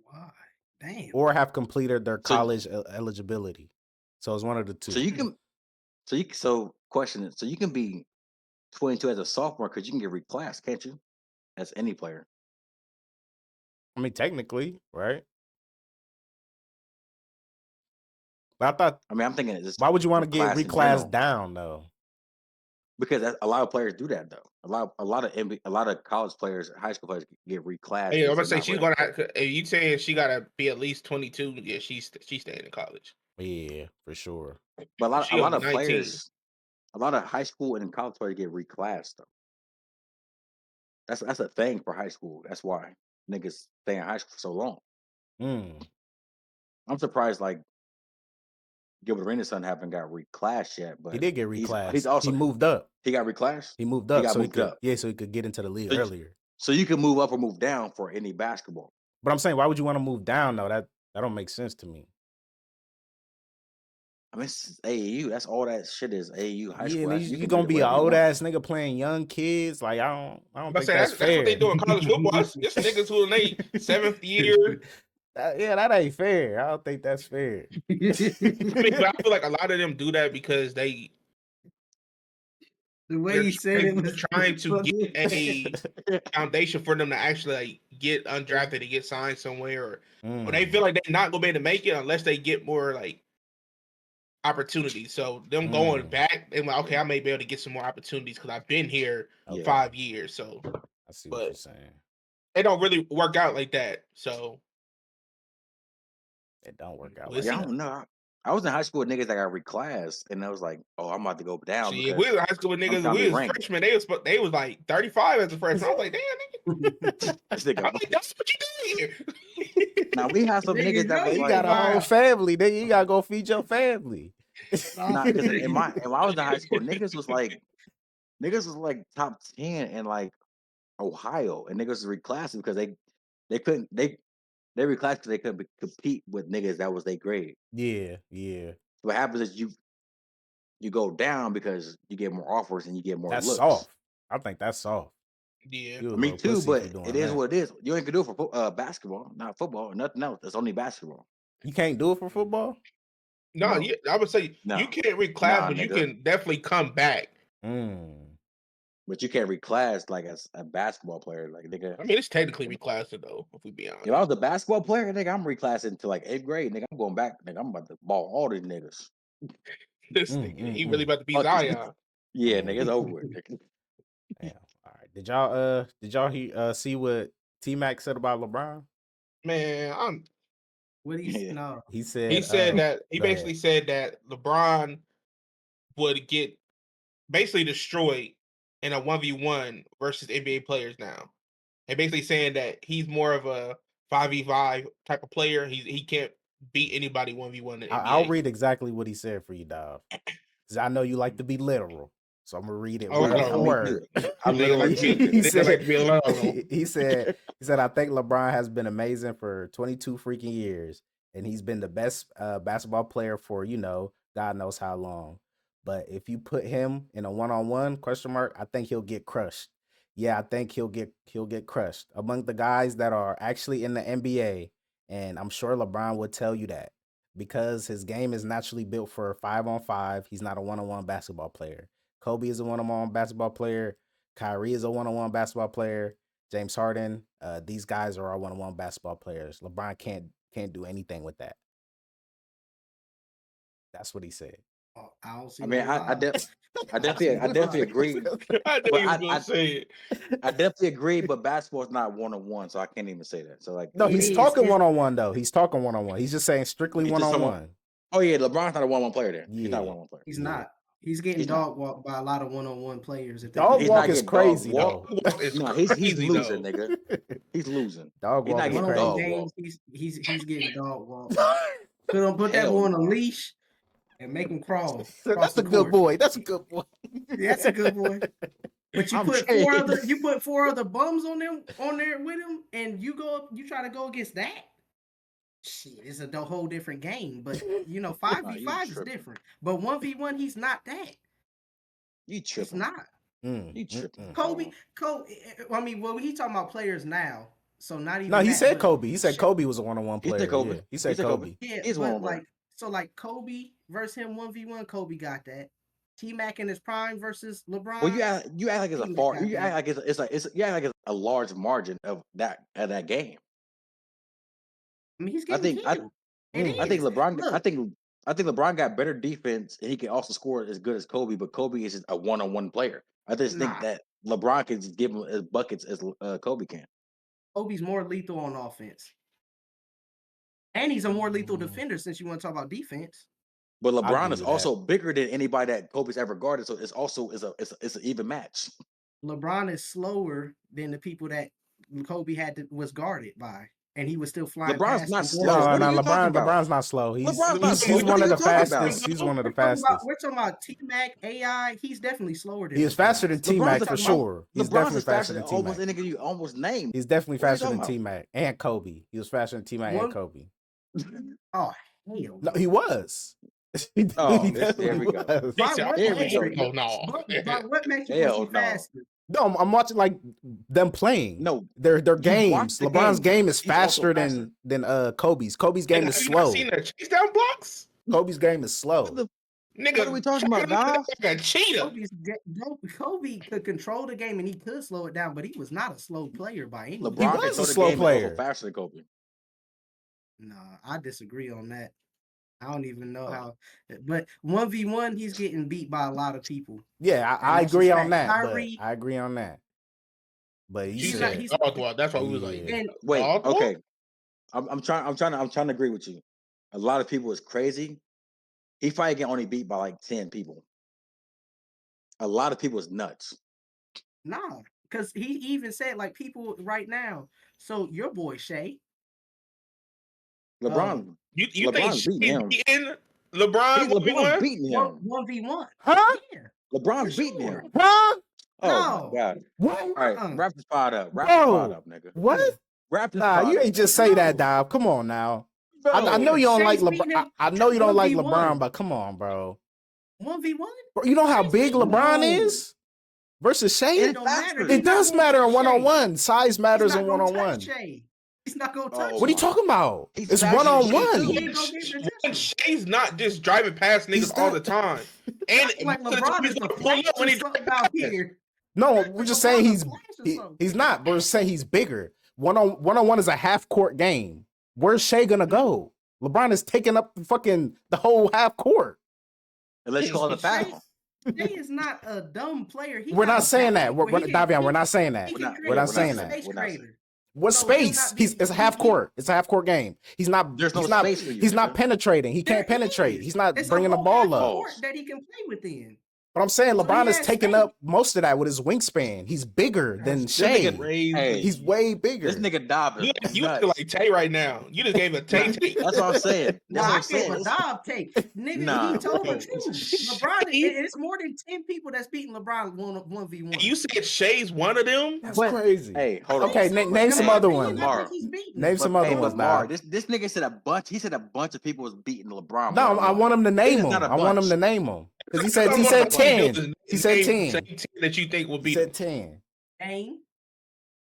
Why? Damn. Or have completed their college eligibility. So it's one of the 2. So you can. Question is, so you can be 22 as a sophomore because you can get reclassed, can't you? As any player. I mean, technically, right? But I'm thinking. Why would you want to get reclassed down though? Because a lot of players do that though. A lot of college players, high school players get reclassed. Hey, I'm gonna say she's gonna. Are you saying she gotta be at least 22? Yeah, she's staying in college. Yeah, for sure. But a lot of players, a lot of high school and college players get reclassed though. That's a thing for high school. That's why niggas stay in high school for so long. I'm surprised like Gilbert Arenas' son haven't got reclassed yet, but he did get reclassed. He moved up. He got reclassed. He moved up. So he could get into the league earlier. So you can move up or move down for any basketball. But I'm saying, why would you want to move down though? That don't make sense to me. I mean, it's AAU. That's all that shit is. AAU high school. You're gonna be an old ass nigga playing young kids. Like I don't think that's fair. That's what they do in college football. This niggas who in their 7th year, That ain't fair. I don't think that's fair. I mean, but I feel like a lot of them do that because The way he said it was trying to funny. get a foundation for them to actually like get undrafted and get signed somewhere, or they feel like they're not gonna be able to make it unless they get more like opportunities. So them going back, they're like, okay, I may be able to get some more opportunities because I've been here 5 years. So I see what you're saying. It don't really work out like that. So it don't work out. I don't know. I was in high school with niggas that got reclassed, and I was like, "Oh, I'm about to go down." See, we was in high school with niggas. We was freshmen. They was like 35 as a freshman. I was like, damn, nigga. I'm like, that's what you doing here. Now we have some niggas that was you like, got a whole family, nigga. You gotta go feed your family. Nah, because when I was in high school, niggas was like top 10 in like Ohio, and niggas was reclassed because they couldn't they reclassed because they couldn't compete with niggas that was their grade. Yeah. What happens is you go down because you get more offers and you get more looks. That's soft. I think that's soft. Yeah, me too. But it is what it is. You ain't gonna do it for basketball, not football, nothing else. It's only basketball. You can't do it for football. No, yeah, I would say you can't reclass, but you can definitely come back. But you can't reclass like as a basketball player, like nigga. I mean, it's technically reclassing though, if we be honest. If I was a basketball player, nigga, I'm reclassing to like 8th grade, nigga. I'm going back, nigga. I'm about to ball all these niggas. This nigga, he really about to be Zion. Yeah, nigga, it's over with. Damn. All right. Did y'all see what T-Mac said about LeBron? Man, what he he said he basically said that LeBron would get basically destroyed in a 1v1 versus NBA players now. And basically saying that he's more of a 5v5 type of player. He can't beat anybody 1v1 in NBA. I'll read exactly what he said for you, dog. Because I know you like to be literal. So I'm gonna read it word for word. He said, I think LeBron has been amazing for 22 freaking years, and he's been the best basketball player for, God knows how long. But if you put him in a one-on-one ? I think he'll get crushed. Yeah, I think he'll get crushed among the guys that are actually in the NBA, and I'm sure LeBron would tell you that because his game is naturally built for 5-on-5. He's not a one-on-one basketball player. Kobe is a one-on-one basketball player. Kyrie is a one-on-one basketball player. James Harden, these guys are all one-on-one basketball players. LeBron can't do anything with that. That's what he said. I don't see. I mean, I definitely agree. I knew he was gonna say it. I definitely agree, but basketball is not one-on-one, so I can't even say that. So like, no, he's talking one-on-one though. He's talking one-on-one. He's just saying strictly one-on-one. Oh yeah, LeBron's not a one-on-one player. Then he's not a one-on-one player. He's not. He's getting dog walked by a lot of one-on-one players. Dog walk is crazy though. No, he's losing, nigga. He's losing. Dog walk is crazy. He's getting dog walked. Put that boy on a leash and make him crawl. That's a good boy. That's a good boy. That's a good boy. But you put four other bums on there with him, and you try to go against that. Shit, it's a whole different game. But 5v5 is different. But 1v1, he's not that. You tripping? He's not. You tripping? Kobe. I mean, he talking about players now. So not even. No, he said Kobe. He said Kobe was a one-on-one player. He said Kobe. Yeah, he's one-on-one. Like Kobe versus him 1v1, Kobe got that. T-Mac in his prime versus LeBron. Well, you act like it's a far. You act like it's a large margin of that game. I mean, he's getting I think LeBron. Look, I think LeBron got better defense, and he can also score as good as Kobe. But Kobe is just a one-on-one player. I just think that LeBron can just give him as buckets as Kobe can. Kobe's more lethal on offense. And he's a more lethal defender since you want to talk about defense. But LeBron is also bigger than anybody that Kobe's ever guarded, so it's also it's an even match. LeBron is slower than the people that Kobe was guarded by, and he was still flying. LeBron's not slow. LeBron's not slow. He's one of the fastest. He's one of the fastest. We're talking about T-Mac, AI. He's definitely slower than. He is faster than T-Mac for sure. He's definitely faster than T-Mac. Almost anything you almost named. He's definitely faster than T-Mac and Kobe. He was faster than T-Mac and Kobe. Oh hell! No, he was. There we go. By what makes you faster? No, I'm watching like them playing. No, their you watch games. the LeBron's game. game is He's also faster faster. than Kobe's. Kobe's game Nigga, is have you not slow. seen the chase down blocks? Kobe's game is What slow. the Nigga, what are we talking about, chucking him Dom? like a cheetah. Kobe could control the game and he could slow it down, but he was not a slow player by any means. He LeBron was control a the slow game and also player. faster than Kobe. Nah, I disagree on that. I don't even know Oh. how, but 1v1, he's getting beat by a lot of people. Yeah, And I that's agree just on fact. that. Kyrie- But I agree on that. But he He's You not- said, he's- said dog. That's why we was like, Yeah. And Wait, dog walk? okay. I'm trying to agree with you. A lot of people is crazy. He probably get only beat by like 10 people. A lot of people is nuts. nah, because he even said like people right now. So your boy Shea, LeBron, You think LeBron's beating him. beating LeBron? LeBron's beating him. 1v1. huh? Yeah. LeBron's for beating sure. him. Huh? Oh No. my god! What? All right, Uh-uh. wrap this pod up. Wrap Bro. this pod up, nigga. What? Wrap this Nah, pod you up. ain't just say that, No. Dog. Come on now. Bro, I know you don't Shay's like beating LeBron. him I know you don't like 1v1. LeBron, but come on, bro. 1v1. Bro, you know how Shay's big beating LeBron him. is versus Shea? It It's don't matter. faster. He's It not does gonna matter touch in one-on-one. Size Shea. matters He's in not gonna one-on-one. touch Shea. He's not gonna Oh touch What are you him. talking about? He's It's faster than Shea, one-on-one. He too. ain't gonna be able to touch And him. Shay's not just driving past niggas He's all not- the time. And Like most of the time LeBron he's is the gonna pull flash up when or he something drives out past. here. No, Like we're just LeBron's saying a he's flash or he, something. he's not. We're saying he's bigger. One-on-one is a half-court game. Where's Shea gonna go? LeBron is taking up the whole half court. Unless you call it a foul. Shea is not a dumb player. He We're got not a saying bag that. We're where he can- Davion, he- we're not saying that. he We're can not- create- We're not he's saying a that. space We're not saying creator. What So he'll space? not be- It's a half court. It's a half court game. He's not. There's no he's not. space for you, He's not nigga. penetrating. He can't There penetrate. is. He's not It's a bringing the whole ball half up. court that he can play within. But I'm saying So LeBron he is has taking space. up most of that with his wingspan. He's bigger than This Shea. nigga- Hey, He's way bigger. this nigga Dobbin. You is you nuts. feel like Tay right now. You just gave a Tay take. That's what I'm saying. No, That's what I I'm gave saying. a Dob take. Nigga, Nah, he told the bro. truth. LeBron, it's more than 10 people that's beating LeBron 1v1. You said Shay's one of them? That's But- crazy. Hey, hold on. Okay, name some Hey, other I ones. Mar. think he's beating Name him. some But, other hey, ones, but Mar, dog. this nigga said a bunch of people was beating LeBron. No, I one-on-one. want him to name is them. not a I want him bunch. to name them because he All said I want to 10. do He is said name 10. 10 that you think will He beat said him. 10. Dame,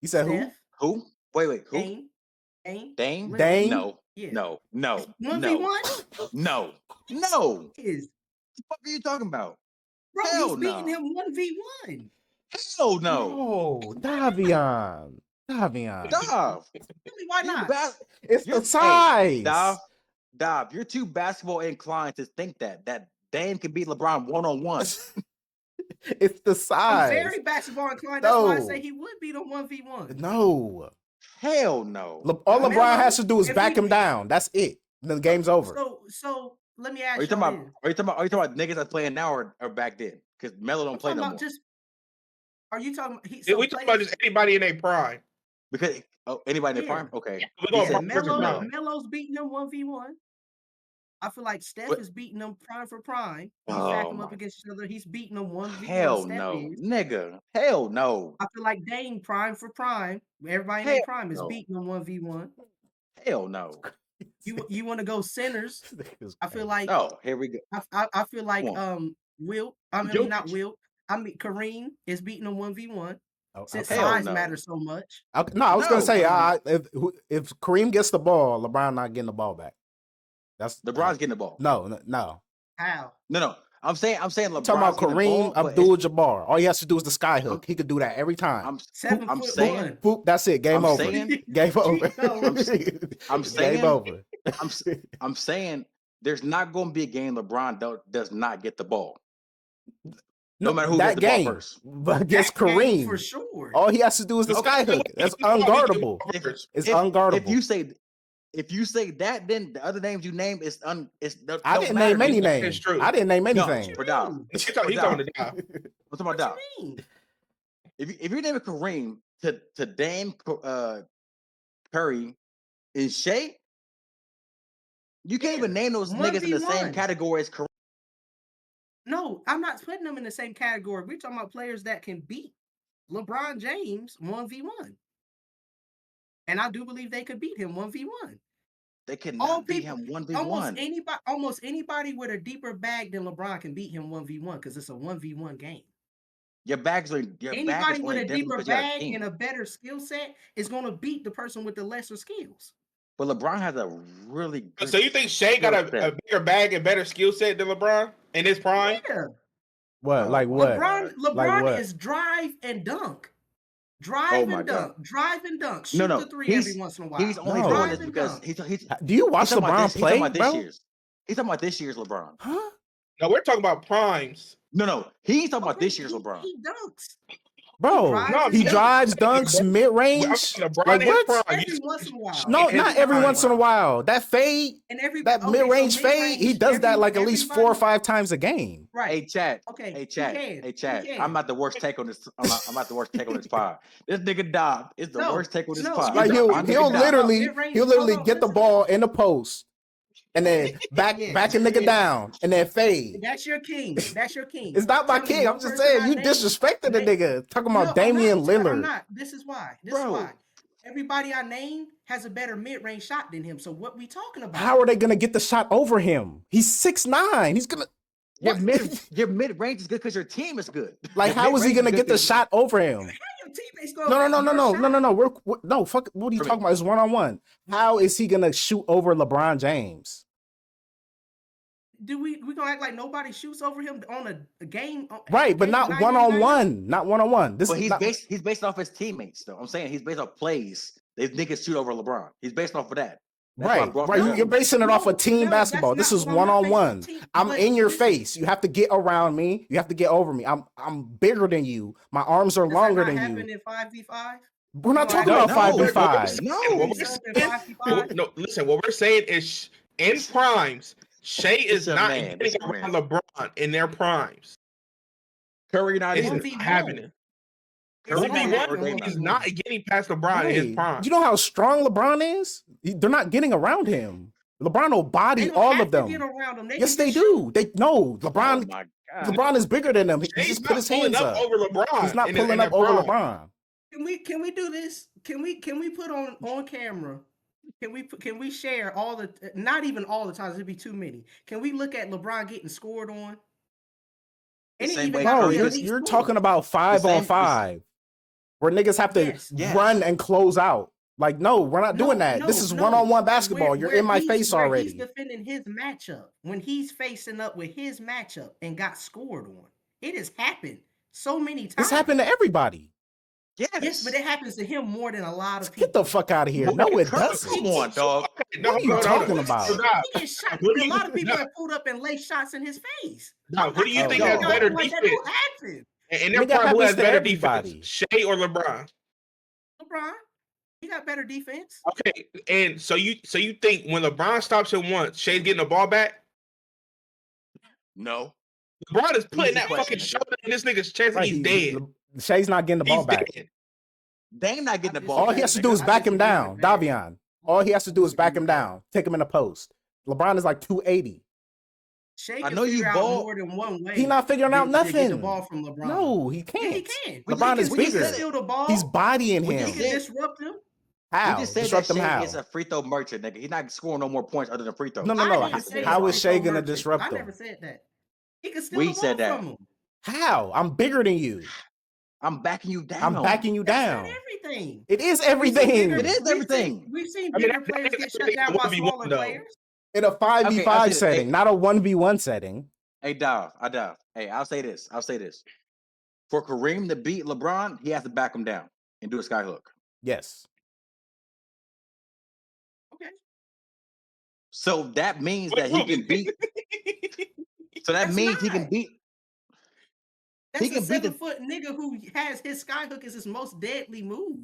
He said who? Steph, Who? Wait, who? Dame, Dame? Lillard. Dame? No, Yeah. no. 1v1 No. What is, the fuck are you talking about? bro, Hell he's beating no. him 1v1. Hell no. Oh, Davion. Davion. Dov. Tell me why You not? It's You're- the size. Dov, you're too basketball inclined to think that Dame can beat LeBron one-on-one. It's the I'm size. very basketball inclined. That's why I No. say he would beat him 1v1. No. Hell no. All Melo, LeBron has to do is if back he- him down. That's it. Then the game's over. So let me Are ask you you talking about niggas that's playing now or back then? Because Melo don't play no more. Are you talking? We talking about just anybody in their prime. Because anybody in their Yeah. prime? Okay. Yeah, we're going He said- prime versus prime. Melo's beating him 1v1. I feel like Steph What? is beating them prime for prime. He's Oh stacking them up my- against each other. He's beating them 1v1. Hell Steph no. is. Nigga. Hell no. I feel like Dame prime for prime. Everybody in Hell their prime is no. beating them 1v1. Hell no. You want to go centers? I feel like Oh, here we go. I feel like Come Wilt. I mean not Wilt. I mean Kareem is beating them 1v1 since Hell size no. matters so much. No, I was gonna No. say if Kareem gets the ball, LeBron not getting the ball back. That's LeBron's getting the ball. No. How? No. I'm saying LeBron's I'm talking about getting the Kareem ball, but it's- Abdul-Jabbar. All he has to do is the sky hook. He could do that every time. I'm 7 foot saying- one. Boop, that's it. Game I'm over. saying- Game over. I'm saying- Game over. I'm saying there's not going to be a game LeBron does not get the ball. No matter who that gets the ball game, first. but against That game Kareem, for sure. all he has to do is the sky hook. That's unguardable. It's unguardable. If you say that, then the other names you name is I didn't name any It's names. true. I didn't name No, anything. for Dom. He's talking to Dow. I'm talking about What Dom. you mean? If you name a Kareem to Dame Curry and Shea, you can't even name those niggas in the same 1v1. category as Kareem. No, I'm not putting them in the same category. We're talking about players that can beat LeBron James 1v1. And I do believe they could beat him 1v1. They All cannot beat people- him 1v1. Almost anybody with a deeper bag than LeBron can beat him 1v1 because it's a 1v1 game. Your bags are Anybody with only a different deeper because you got a bag team. and a better skill set is going to beat the person with the lesser skills. But LeBron has a really good. So you think Shea got a bigger bag and better skill set than LeBron in his prime? Yeah. What? Oh Like my what? God. LeBron Like what? is drive and dunk. Oh Drive my and God. dunk. Drive and dunk. No, Shoot no. the three every once in a while. He's only No. doing Drive this and because dunk. Do you watch he's talking LeBron about play, he's talking about this bro? year's. He's talking about this year's LeBron. Huh? No, we're talking about primes. No. He's talking about Okay, this year's LeBron. He dunks. Bro, drives he and drives, dunks. dunks, mid range. I'm talking LeBron Like in his what? prime. every once in a while. No, In not his every prime. once in a while. That fade, And every that okay, mid range so fade, he mid-range, does that like at least 4 or everybody- 5 times a game. Right. Hey, chat. Okay. Hey, chat. He can. Hey, chat. He can. I'm not the worst take on this. I'm not the worst take on this pod. This nigga Dob is the No, worst take on this no, pod. Like you My he'll nigga Dob. literally Mid-range, get the listen. ball in the post and then back a nigga down and then fade. That's your king. That's your king. It's not my Tell me king. one I'm just person saying I you named- disrespected the nigga. Talking No, about Damian I'm Lillard. not. This is why. Bro. Everybody I named has a better mid-range shot than him. So what we talking about? How are they gonna get the shot over him? He's 6'9". He's gonna Your what? your mid range is good because your team is good. Like Your how is he mid-range gonna good get the 'cause- shot over him? How your teammates gonna No. shot? No, fuck. What are you For me. talking about? It's 1-on-1. How is he gonna shoot over LeBron James? Do we gonna act like nobody shoots over him on a game? Right, but game not 90 1-on-1. Not 1-on-1. This But is he's not, based off his teammates though. I'm saying he's based off plays. They niggas shoot over LeBron. He's based off of that. That's why I right. brought Right. that up. You're basing it off of team no, basketball. that's This is not what I'm not 1-on-1. basing on team, I'm but in your listen. face. You have to get around me. You have to get over me. I'm bigger than you. My arms are Does longer that not than happen you. in 5v5? We're not No, talking I about don't. 5v5. No. Listen, what we're saying is in primes, Shea is a not man. getting It's a around man. LeBron in their primes. Curry not It's either. not 1v1. happening. It's not 1v1, happening. he's not getting past LeBron in his Right. prime. You know how strong LeBron is? They're not getting around him. LeBron will body They don't all have of to them. get around him. Yes, can they just shoot. do. They no. Oh LeBron. my God. LeBron is bigger than them. He Shea's just not put his pulling hands up up. over LeBron. He's not in pulling their up over prime. LeBron. Can we do this? Can we put on camera? Can we share all the not even all the times, it'd be too many. Can we look at LeBron getting scored on? And same way Bro, Curry is. you're talking about 5-on-5 where niggas have to Yes. run and close out. Like, no, we're not doing that. This is 1-on-1 basketball. Where- You're where in my he's- face where already. He's defending his matchup when he's facing up with his matchup and got scored on. It has happened so many times. This happened to everybody. Yes, but it happens to him more than a lot of people. Get the fuck out of here. No, it doesn't. Come on, dog. What are you talking about? He gets shot. What do A you- lot of people no. have pulled up and laid shots in his face. Now, who do you Oh, think no. has better Like that defense? don't happen. In their Nigga, that prime, who happens has to better everybody. defense? Shea or LeBron? LeBron, he got better defense. Okay, and so you think when LeBron stops him once, Shea's getting the ball back? No. LeBron is putting Easy that question, fucking nigga. shoulder in this nigga's chest and Right, he's dead. Shay's not getting the ball He's back. dead. Dame not getting the ball. All back, he has to nigga. do is I back him disagree down. with that. Davion. All he has to do is back him down. Take him in the post. LeBron is like 280. Shea I can know you figure out ball- more than one way. He not figuring out to get the nothing. ball from LeBron. No, he Yeah, can't. he can. LeBron is He can bigger. steal the ball. He's bodying We He him. just can said- disrupt him. How? We just said Disrupt that him Shea how? is a free throw merchant, nigga. He's not scoring no more points other than free throws. No. I didn't say How he's is a Shea free throw gonna merchant. disrupt I him? never said that. He can steal We the ball said that. from him. How? I'm bigger than you. I'm backing you down. I'm backing you That's down. not everything. It is everything. It is everything. We've seen I mean, bigger players get shut down by 1v1 smaller though. players. In a 5v5 Okay, I'll say this. setting, Hey. not a 1v1 setting. Hey, Dov. Hey, I'll say this. For Kareem to beat LeBron, he has to back him down and do a skyhook. Yes. Okay. So that means that he can beat. So that That's means he not. can beat. That's He a can beat the- 7-foot nigga who has his skyhook as his most deadly move.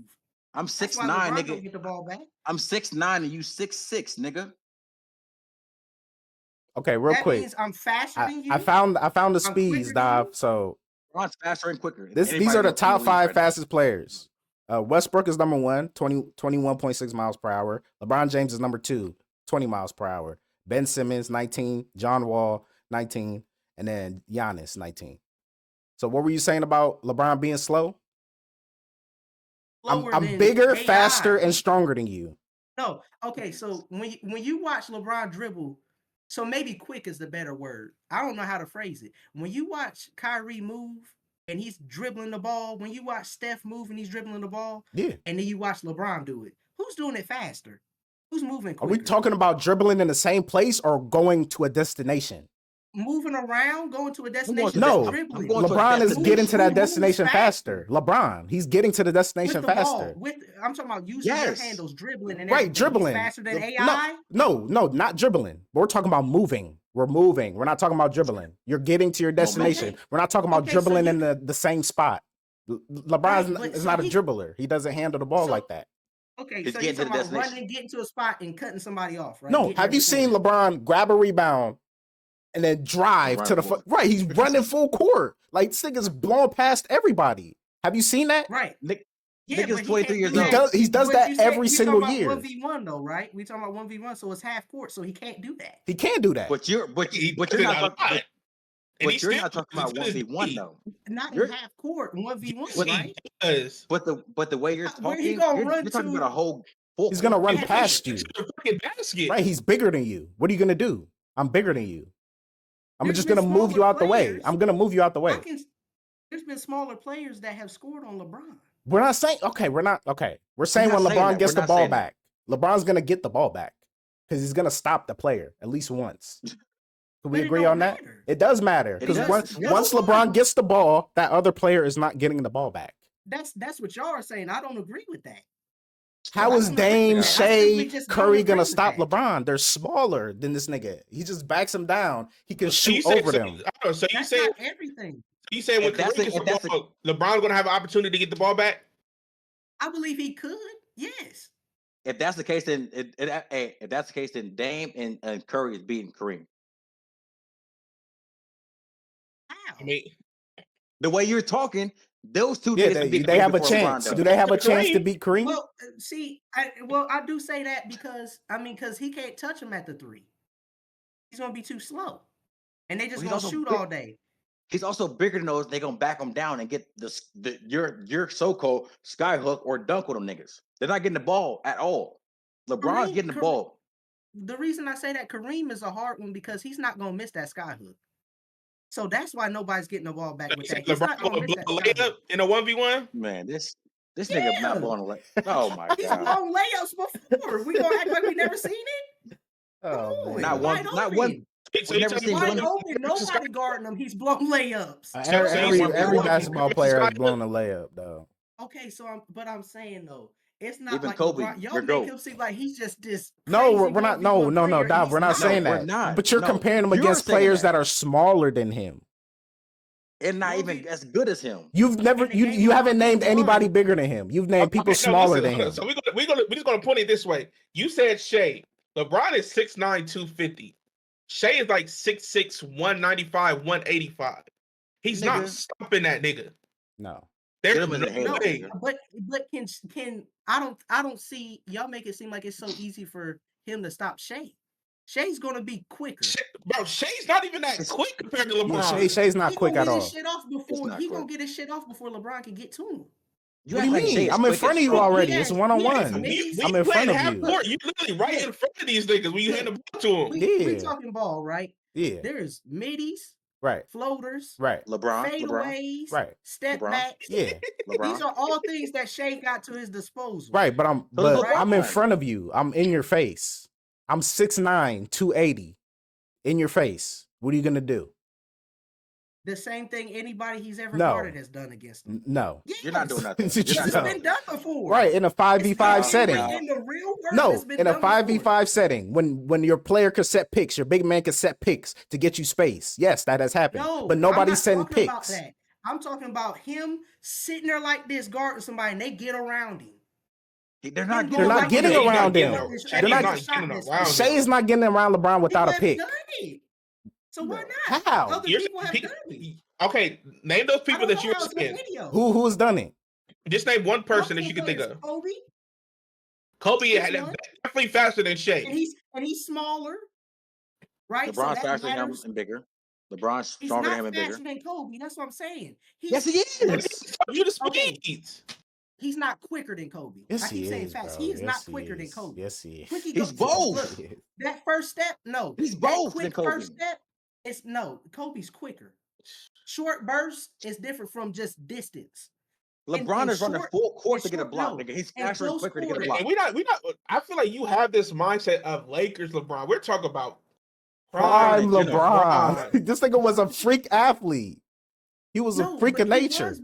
I'm That's 6'9", why LeBron don't nigga. get the ball back. I'm 6'9" and you 6'6", nigga. Okay, real That quick. means I'm faster than you. I found the quicker speeds, than Dov. you. So LeBron's faster and quicker. these Anybody are the in top league 5 right now. fastest players. Westbrook is number 1, 21.6 miles per hour. LeBron James is number 2, 20 miles per hour. Ben Simmons, 19. John Wall, 19. And then Giannis, 19. So what were you saying about LeBron being slow? Slower I'm than bigger, AI. faster, and stronger than you. No, okay. So when you watch LeBron dribble, so maybe quick is the better word. I don't know how to phrase it. When you watch Kyrie move, and he's dribbling the ball. When you watch Steph move and he's dribbling the ball, Yeah. and then you watch LeBron do it, who's doing it faster? Who's moving quicker? Are we talking about dribbling in the same place or going to a destination? Moving around, going to a destination? No, dribbling. LeBron is getting to that Who destination moves faster. LeBron, he's getting to the destination with the faster. ball. I'm talking about using your handles, dribbling, and Right, everything. dribbling. He's faster than AI. No, not dribbling. We're talking about moving. We're moving. We're not talking about dribbling. You're getting to your destination. We're not talking about dribbling in the same spot. LeBron is not a dribbler. He doesn't handle the ball like that. Okay, so you're talking about running and getting to a spot and cutting somebody off, right? No, have you seen LeBron grab a rebound and then drive to the right? He's running full court. Like, this nigga's blowing past everybody. Have you seen that? Right. Nigga's 23 years old. He does that every single year. 1v1 though, right? We talking about 1v1, so it's half court, so he can't do that. He can do that. But you're not talking about 1v1 though. Not in half court, 1v1, right? But the way you're talking, you're talking about a whole. He's gonna run past you. Right? He's bigger than you. What are you gonna do? I'm bigger than you. I'm just gonna move you out the way. I'm gonna move you out the way. There's been smaller players that have scored on LeBron. We're not saying We're saying when LeBron gets the ball back, LeBron's gonna get the ball back because he's gonna stop the player at least once. Can we agree on that? It does matter because once LeBron gets the ball, that other player is not getting the ball back. That's what y'all are saying. I don't agree with that. How is Dame, Shea, Curry gonna stop LeBron? They're smaller than this nigga. He just backs him down. He can shoot over them. So you say everything. You saying when Curry gets the ball, LeBron's gonna have an opportunity to get the ball back? I believe he could. Yes. If that's the case, then Dame and Curry is beating Kareem. How? I mean, the way you're talking, those two they have a chance. Do they have a chance to beat Kareem? Well, see, I do say that because he can't touch him at the three. He's gonna be too slow, and they just gonna shoot all day. He's also bigger than those. They're gonna back him down and get your so-called skyhook or dunk with them niggas. They're not getting the ball at all. LeBron's getting the ball. The reason I say that Kareem is a hard one because he's not gonna miss that skyhook. So that's why nobody's getting the ball back with that. He's not gonna miss that layup in a 1v1. Man, this nigga not blowing a layup. Oh my god, he's blown layups before. We gonna act like we never seen it? Oh, not one. So never seen wide open. Nobody guarding him. He's blown layups. Every basketball player has blown a layup, though. Okay, so I'm saying though, it's not even like Kobe. Y'all make him seem like he's just this. No, we're not. No, Dom. We're not saying that. But you're comparing him against players that are smaller than him. And not even as good as him. You've never you haven't named anybody bigger than him. You've named people smaller than him. So we're just gonna put it this way. You said Shea. LeBron is 6'9", 250. Shea is like 6'6", 195, 185. He's not stopping that nigga. No. There's no way. But can I don't see y'all make it seem like it's so easy for him to stop Shea. Shea's gonna be quicker. Bro, Shea's not even that quick compared to LeBron. Yeah, Shea's not quick at all. He gonna get his shit off before LeBron can get to him. What do you mean? I'm in front of you already. It's one-on-one. I'm in front of you. You literally right in front of these niggas when you hand the ball to them. We talking ball, right? Yeah. There's middies, right? Floaters, right? fadeaways, right? Step backs. Yeah. These are all things that Shea got to his disposal. Right, but I'm in front of you. I'm in your face. I'm 6'9", 280. In your face. What are you gonna do? The same thing anybody he's ever guarded has done against him. No. Yes. You're not doing nothing. It's been done before. Right, in a 5v5 setting. In the real world, in a 5v5 setting, when your player could set picks, your big man could set picks to get you space. Yes, that has happened. But nobody's setting picks. I'm talking about him sitting there like this, guarding somebody, and they get around him. They're not getting around him. Shea is not getting around LeBron without a pick. So why not? How? Other people have done it. Okay, name those people that you're saying. Who's done it? Just name one person that you can think of. Kobe definitely faster than Shea. And he's smaller, right? LeBron's faster than him and bigger. LeBron's stronger than him and bigger. He's not faster than Kobe. That's what I'm saying. Yes, he is. You the speeds. He's not quicker than Kobe. Yes, I keep saying fast. He is not quicker than Kobe. Yes, he is. He's both. That first step, no. He's both than Kobe. First step, Kobe's quicker. Short burst is different from just distance. LeBron is running full court to get a block. No, Nigga. He's faster and quicker to get a block. And we not. I feel like you have this mindset of Lakers LeBron. We're talking about prime LeBron. This nigga was a freak athlete. He was a freak of nature.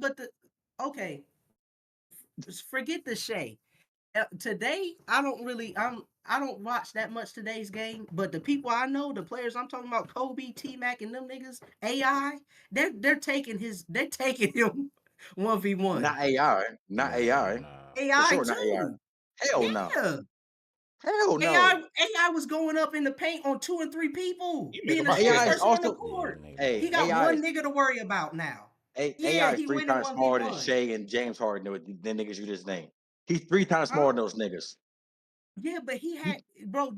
Okay, forget the Shea. Today, I don't watch that much today's game, but the people I know, the players I'm talking about, Kobe, T-Mac, and them niggas, AI, they're taking him 1v1. Not AI. Not AI. AI sure, too. not AI. Hell no. Hell no. AI was going up in the paint on 2 and 3 people. Being the first on the court. He got one nigga to worry about now. AI is 3 times smaller than Shea and James Harden than niggas you just named. He's 3 times smaller than those niggas. Yeah, but he had, bro.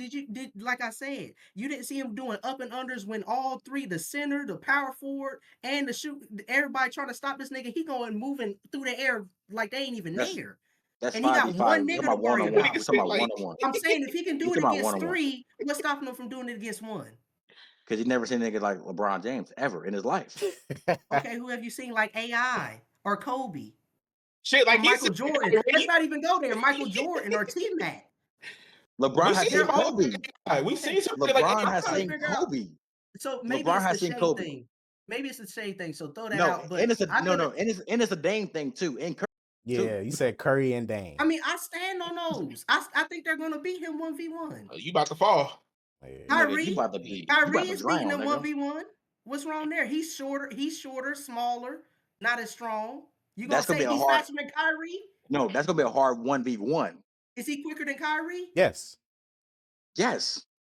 Like I said, you didn't see him doing up and unders when all 3, the center, the power forward, and the shoot, everybody trying to stop this nigga. He going moving through the air like they ain't even there. That's and he got one nigga to worry about. One-on-one. I'm saying if he can do it against 3, what's stopping him from doing it against 1? Because you never seen a nigga like LeBron James ever in his life. Okay, who have you seen like AI or Kobe? Shit, like Michael Jordan. Let's not even go there. Michael Jordan or T-Mac. LeBron has seen Kobe. We've seen something LeBron has seen Kobe. So maybe LeBron it's the Shea thing. Maybe it's the Shea thing. So throw that out. But and it's a Dame thing too. And Curry you said Curry and Dame. I mean, I stand on those. I think they're gonna beat him 1v1. You about to fall. Kyrie is beating him 1v1. What's wrong there? He's shorter, smaller, not as strong. You gonna say he's faster than Kyrie? No, that's gonna be a hard 1v1. Is he quicker than Kyrie? Yes.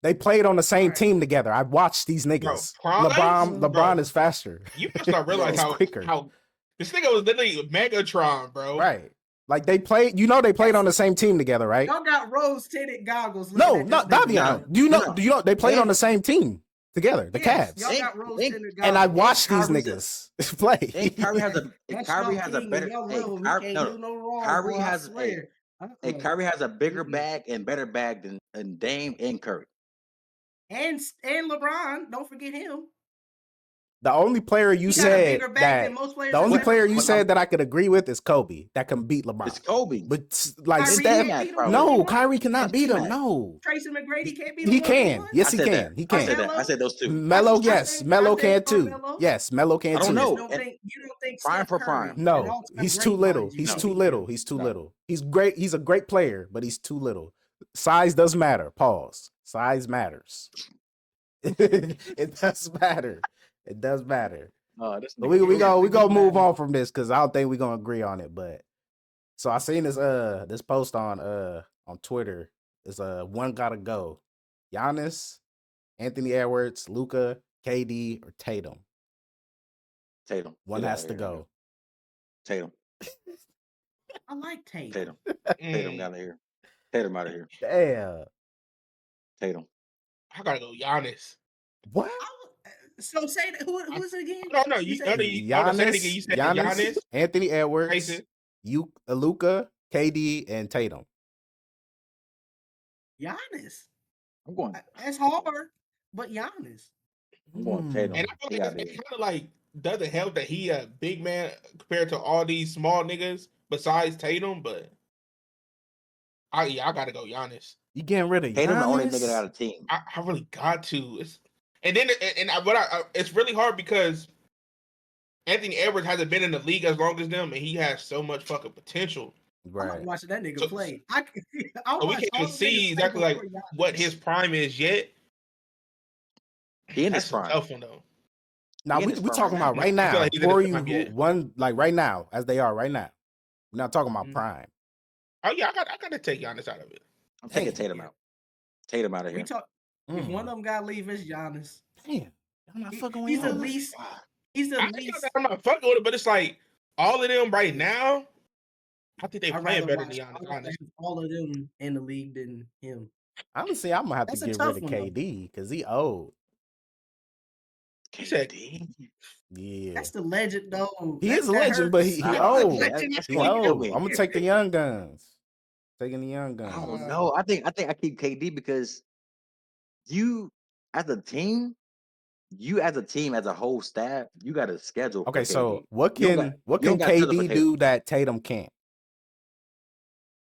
They played on the same team together. I watched these niggas. LeBron is faster. You must not realize how this nigga was literally Megatron, bro. Right. Like they played on the same team together, right? Y'all got rose-tinted goggles. No, Davion. Do you know they played on the same team together? The Cavs. Y'all got rose-tinted goggles. And I watched these niggas play. And Kyrie has a better. Kyrie has a bigger bag and better bag than Dame and Curry. And LeBron, don't forget him. The only player you said that I could agree with is Kobe that can beat LeBron. It's Kobe. But like Steph, no, Kyrie cannot beat him. No. Tracy McGrady can't beat him. He can. Yes, he can. He can. I said those two. Melo, yes. Melo can too. Yes, Melo can too. I don't know. You don't think prime for prime. No, he's too little. He's too little. He's too little. He's great. He's a great player, but he's too little. Size does matter. Pause. Size matters. It does matter. It does matter. We go move on from this because I don't think we're gonna agree on it. But so I seen this post on Twitter. It's one gotta go. Giannis, Anthony Edwards, Luka, KD, or Tatum. Tatum. One has to go. Tatum. I like Tatum. Tatum out of here. Tatum out of here. Damn. Tatum. I gotta go Giannis. What? So say that, who is it again? No, you said Giannis, Anthony Edwards, Luka, KD, and Tatum. Giannis. I'm going. That's hard, but Giannis. I'm going Tatum. And I feel like it kind of like doesn't help that he a big man compared to all these small niggas besides Tatum, but I gotta go Giannis. You getting rid of Giannis? Tatum the only nigga out of the team. I really got to. It's really hard because Anthony Edwards hasn't been in the league as long as them, and he has so much fucking potential. Right. I'm watching that nigga play. We can't even see exactly like what his prime is yet. He in his prime. Tough one though. Now we talking about right now. Like right now, as they are right now. We're not talking about prime. Oh yeah, I gotta take Giannis out of it. I'm taking Tatum out. Tatum out of here. If one of them got to leave, it's Giannis. Damn, I'm not fucking with He's the least. I'm not fucking with it, but it's like all of them right now. I think they playing better than Giannis. Honestly, all of them in the league than him. Honestly, I'm gonna have to get rid of KD because he old. KD. Yeah, that's the legend though. He is a legend, but he old. He old. I'm gonna take the young guns. Taking the young guns. I don't know. I think I keep KD because you, as a team, you as a team, as a whole staff, you got to schedule. Okay, for so KD. what You can don't got schedule for KD Tatum. do that Tatum can't?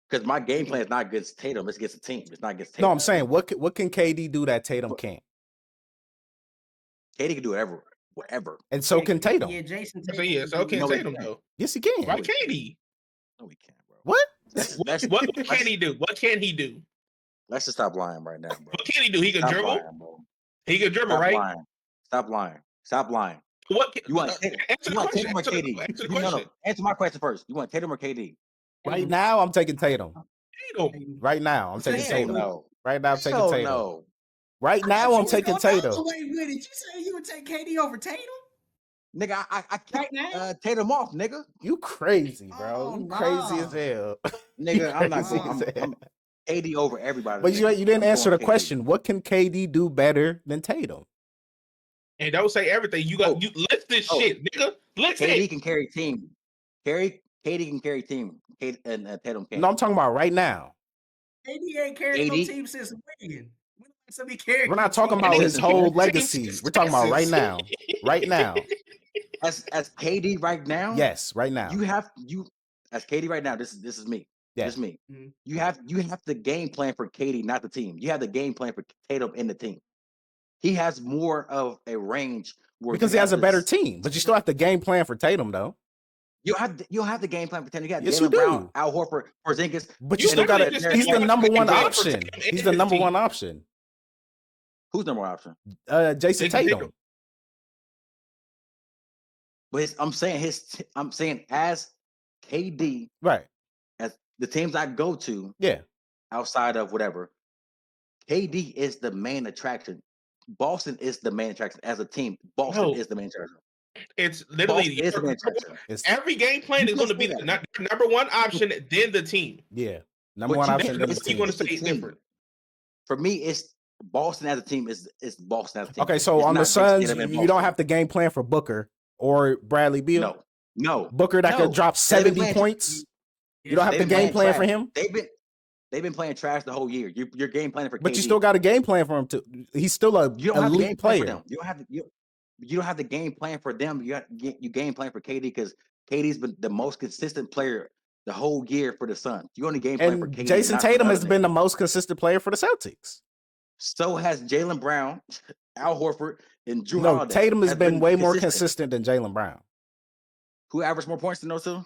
Because my game plan is not against Tatum; it's against the team. It's not against No, Tatum. I'm saying what can KD do that Tatum can't? KD can do whatever. And so can Tatum. Yeah, Jason. So yeah, so can No, he Tatum can't. though. Yes, he can. Why KD? No, we can't, bro. What? What can he do? What can he do? Let's just stop lying right now, bro. What can he do? He can Stop dribble. lying, bro. He can dribble, Stop right? lying. Stop lying. Stop lying. What can, You want answer the you want question? Tatum or Answer the, KD? answer the No, question. answer my question first. You want Tatum or KD? Right now, I'm taking Tatum. Tatum. Right now, I'm taking Hell Tatum. no. Right now, I'm taking Hell Tatum. no. Right now, I'm taking Tatum. Wait, did you say you would take KD over Tatum? Nigga, I kicked Right now? Tatum off, nigga. You crazy, bro. Oh, You crazy as nah. hell. Nigga, I'm not Crazy going. as hell. I'm KD over everybody. But you didn't I'm answer going the KD. question. What can KD do better than Tatum? And don't say everything. You got you list this shit, nigga. List KD it. can carry team. KD can carry team. And Tatum can't. No, I'm talking about right now. KD ain't carried no team since when? We're not talking about his whole legacy. We're talking about right now. Right now. As KD right now. Yes, right now. You as KD right now. This is me. Yeah. This is me. Mhm. You have the game plan for KD, not the team. You have the game plan for Tatum and the team. He has more of a range because he has a better team, but you still have the game plan for Tatum, though. You don't have the game plan for Tatum. You got Yes, Jaylen you do. Brown, Al Horford, Porzingis. But you still got it. He's the number one option. He's the number one option. Who's number one option? Jason Tatum. But I'm saying as KD, right? As the teams I go to, yeah, outside of whatever, KD is the main attraction. Boston is the main attraction as a team. Boston is the main attraction. It's literally every game plan is going to be the number one option, then the team. Yeah, number one option. Then the team. You're going to say it's different. For me, it's Boston as a team is Boston as a team. Okay, so on the Suns, you don't have the game plan for Booker or Bradley Beal. No, Booker that could drop 70 points. You don't have the game plan for him. They've been playing trash the whole year. You're game planning for KD. But you still got a game plan for him too. He's still a elite player. You don't have the game plan for them. You game plan for KD because KD's been the most consistent player the whole year for the Suns. You only game plan for KD. Jason Tatum has been the most consistent player for the Celtics. So has Jaylen Brown, Al Horford, and Drew No, Holiday. Tatum has been way more consistent than Jaylen Brown. Who averaged more points than those two?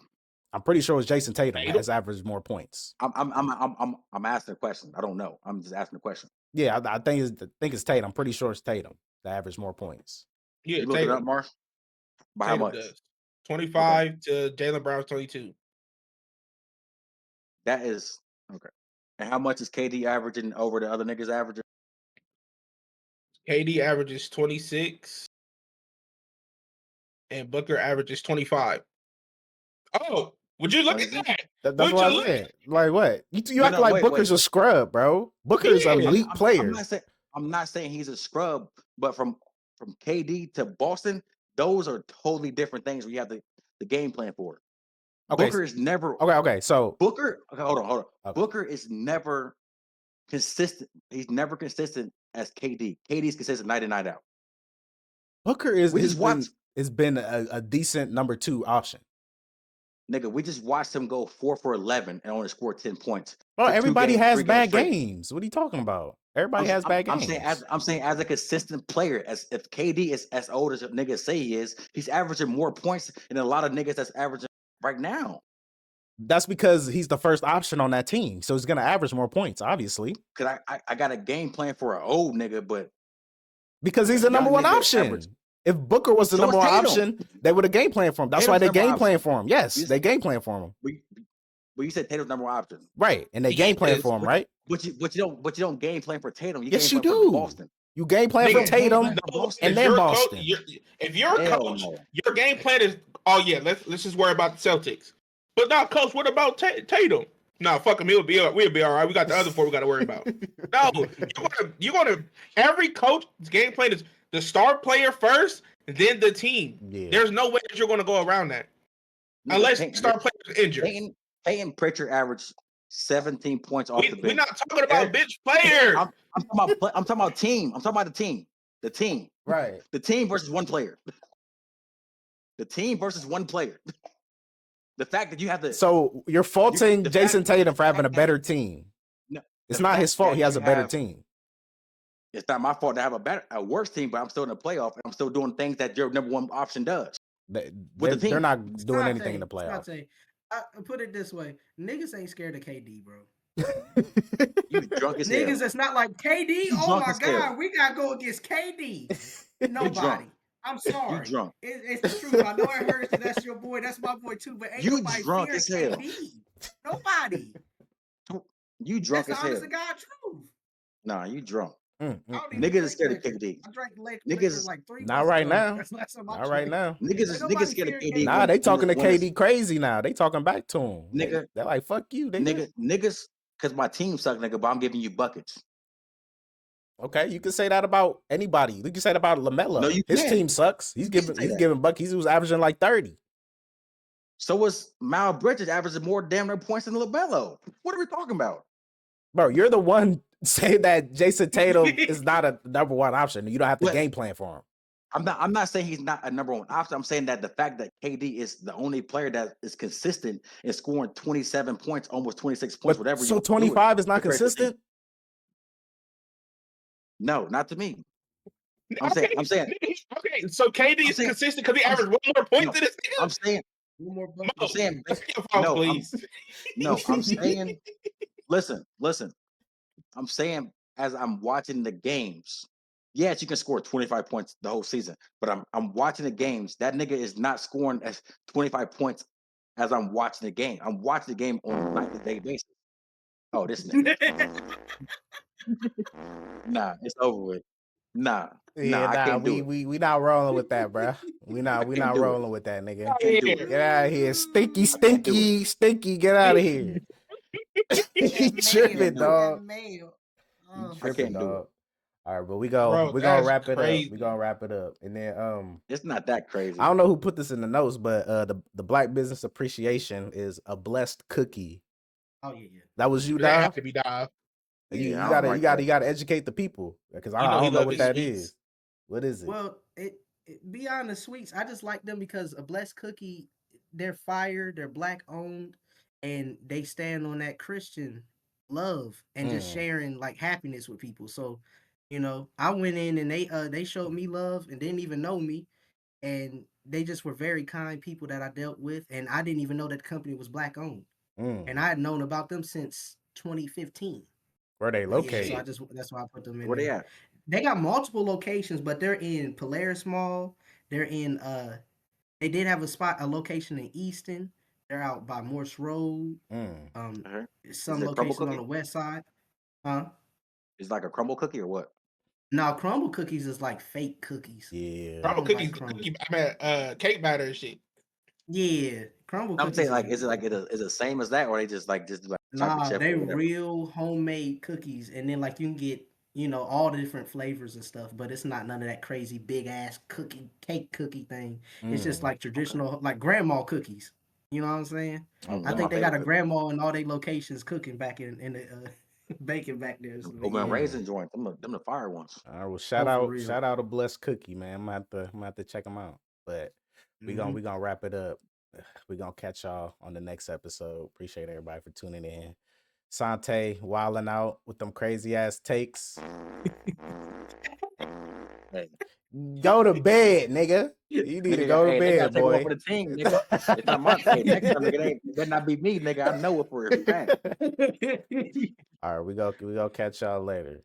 I'm pretty sure it's Jason Tatum has averaged more points. I'm asking a question. I don't know. I'm just asking a question. Yeah, I think it's Tatum. I'm pretty sure it's Tatum that averaged more points. Yeah, you look it up, Mars. By how much? 25 to Jaylen Brown's 22. That is okay. And how much is KD averaging over the other niggas averaging? KD averages 26, and Booker averages 25. Oh, would you look at that? That's what I said. Like what? You act like Booker's a scrub, bro. Booker's an elite player. I'm not saying he's a scrub, but from KD to Boston, those are totally different things where you have the game plan for. Okay. Booker is never okay. So Booker. Okay, hold on. Okay. Booker is never consistent. He's never consistent as KD. KD's consistent night in, night out. Booker has been a decent number 2 option. Nigga, we just watched him go 4 for 11 and only score 10 points. Well, everybody has bad games. What are you talking about? Everybody has bad games. I'm saying as a consistent player, as if KD is as old as niggas say he is, he's averaging more points than a lot of niggas that's averaging right now. That's because he's the first option on that team, so he's gonna average more points, obviously. Cause I got a game plan for an old nigga, but because he's the number one option. If Booker was the number one option, they would have game plan for him. That's why they game plan for him. Yes, they game plan for him. But you said Tatum's number one option, right? And they game plan for him, right? But you don't game plan for Tatum. Yes, you do. Boston. You game plan for Tatum and then Boston. If you're a coach, your game plan is, oh yeah, let's just worry about the Celtics. But now, coach, what about Tatum? No, fuck him. We'll be all right. We got the other 4 we got to worry about. No, you're gonna. Every coach's game plan is the star player first, then the team. Yeah. There's no way that you're going to go around that unless star player is injured. Peyton Pritchard averaged 17 points off the bench. We're not talking about bench players. I'm talking about team. I'm talking about the team. The team. Right. The team versus one player. The team versus one player. The fact that you have to. So you're faulting the Jason fact- Tatum for having a that- better team. No, It's the not fact his fault. that He has a you better have- team. It's not my fault to have a worse team, but I'm still in the playoff and I'm still doing things that your number one option does. With the team. They're not doing anything in the Scott, playoffs. I put it this way: niggas ain't scared of KD, bro. You drunk as hell. Niggas, it's not like KD. You Oh drunk my as hell. god, we gotta go against KD. Nobody. I'm sorry. You drunk. It's the truth. I know it hurts. That's your boy. That's my boy too. But ain't You nobody drunk fearing as hell. KD. Nobody. You drunk That's as the honest hell. to God truth. Nah, you drunk. Niggas Niggas is scared of liquor. KD. I drank liquor Niggas like 3 Not months right ago. now. That's last time I Not right drank. now. Niggas scared of KD. Nah, they talking to when it's- KD crazy now. They talking back to him. Nigga. They're like, fuck you, nigga. Niggas, because my team suck, nigga, but I'm giving you buckets. Okay, you can say that about anybody. You can say that about LaMelo. No, you His can't. team sucks. He's You can't say giving that. giving buckets. He was averaging like 30. So was Miles Bridges averaging more damn near points than LaMelo. What are we talking about? Bro, you're the one saying that Jason Tatum is not a number one option. You don't have to game plan for him. I'm not saying he's not a number one option. I'm saying that the fact that KD is the only player that is consistent in scoring 27 points, almost 26 points, But whatever. so 25 is not compared to consistent? No, not to me. I'm Okay, saying. Okay, so KD is consistent because he averaged one more point to this nigga. I'm saying. One more Mo, I'm saying. let's get your fault, No, please. I'm saying. Listen. I'm saying as I'm watching the games. Yes, you can score 25 points the whole season, but I'm watching the games. That nigga is not scoring as 25 points as I'm watching the game. I'm watching the game on a night-to-day basis. Oh, this nigga. Nah, it's over with. Nah, I can't do it. We not rolling with that, bro. We not do rolling with that, nigga. Can't do it. Get out of here. Stinky, get out of here. He tripping, dog. He tripping, dog. All right, but we gonna wrap it up. We gonna wrap it up. And then it's not that crazy. I don't know who put this in the notes, but the Black Business Appreciation is a blessed cookie. Oh yeah. That was you, That Dom? have to be Dom. You gotta educate the people because I don't know what that is. What is it? Well, it beyond the sweets, I just like them because a blessed cookie, they're fire, they're Black owned, and they stand on that Christian love and just sharing like happiness with people. So, you know, I went in and they showed me love and didn't even know me, and they just were very kind people that I dealt with, and I didn't even know that the company was Black owned, and I had known about them since 2015. Where they located? Yeah, so that's why I put them in. Where they at? They got multiple locations, but they're in Polaris Mall. They're in they did have a location in Easton. They're out by Morse Road. Some locations on the west side. Huh? It's like a crumble cookie or what? No, crumble cookies is like fake cookies. Yeah. Crumble cookies, cake batter and shit. Yeah, crumble cookies. I'm saying like, is it the same as that, or they just like Nah, they real homemade cookies, and then like you can get all the different flavors and stuff, but it's not none of that crazy big ass cake cookie thing. It's just like traditional like grandma cookies. You know what I'm saying? I think they got a grandma in all their locations cooking back in the baking back there. So raisin joint, them the fire ones. All right, well, shout out a blessed cookie, man. I'm gonna have to check them out. But we gonna wrap it up. We gonna catch y'all on the next episode. Appreciate everybody for tuning in. Sante wilding out with them crazy ass takes. Go to bed, nigga. You need to go to bed, boy. For the team, nigga. It's not my day. Next time, nigga, it better not be me, nigga. I know it for a fact. All right, we go catch y'all later.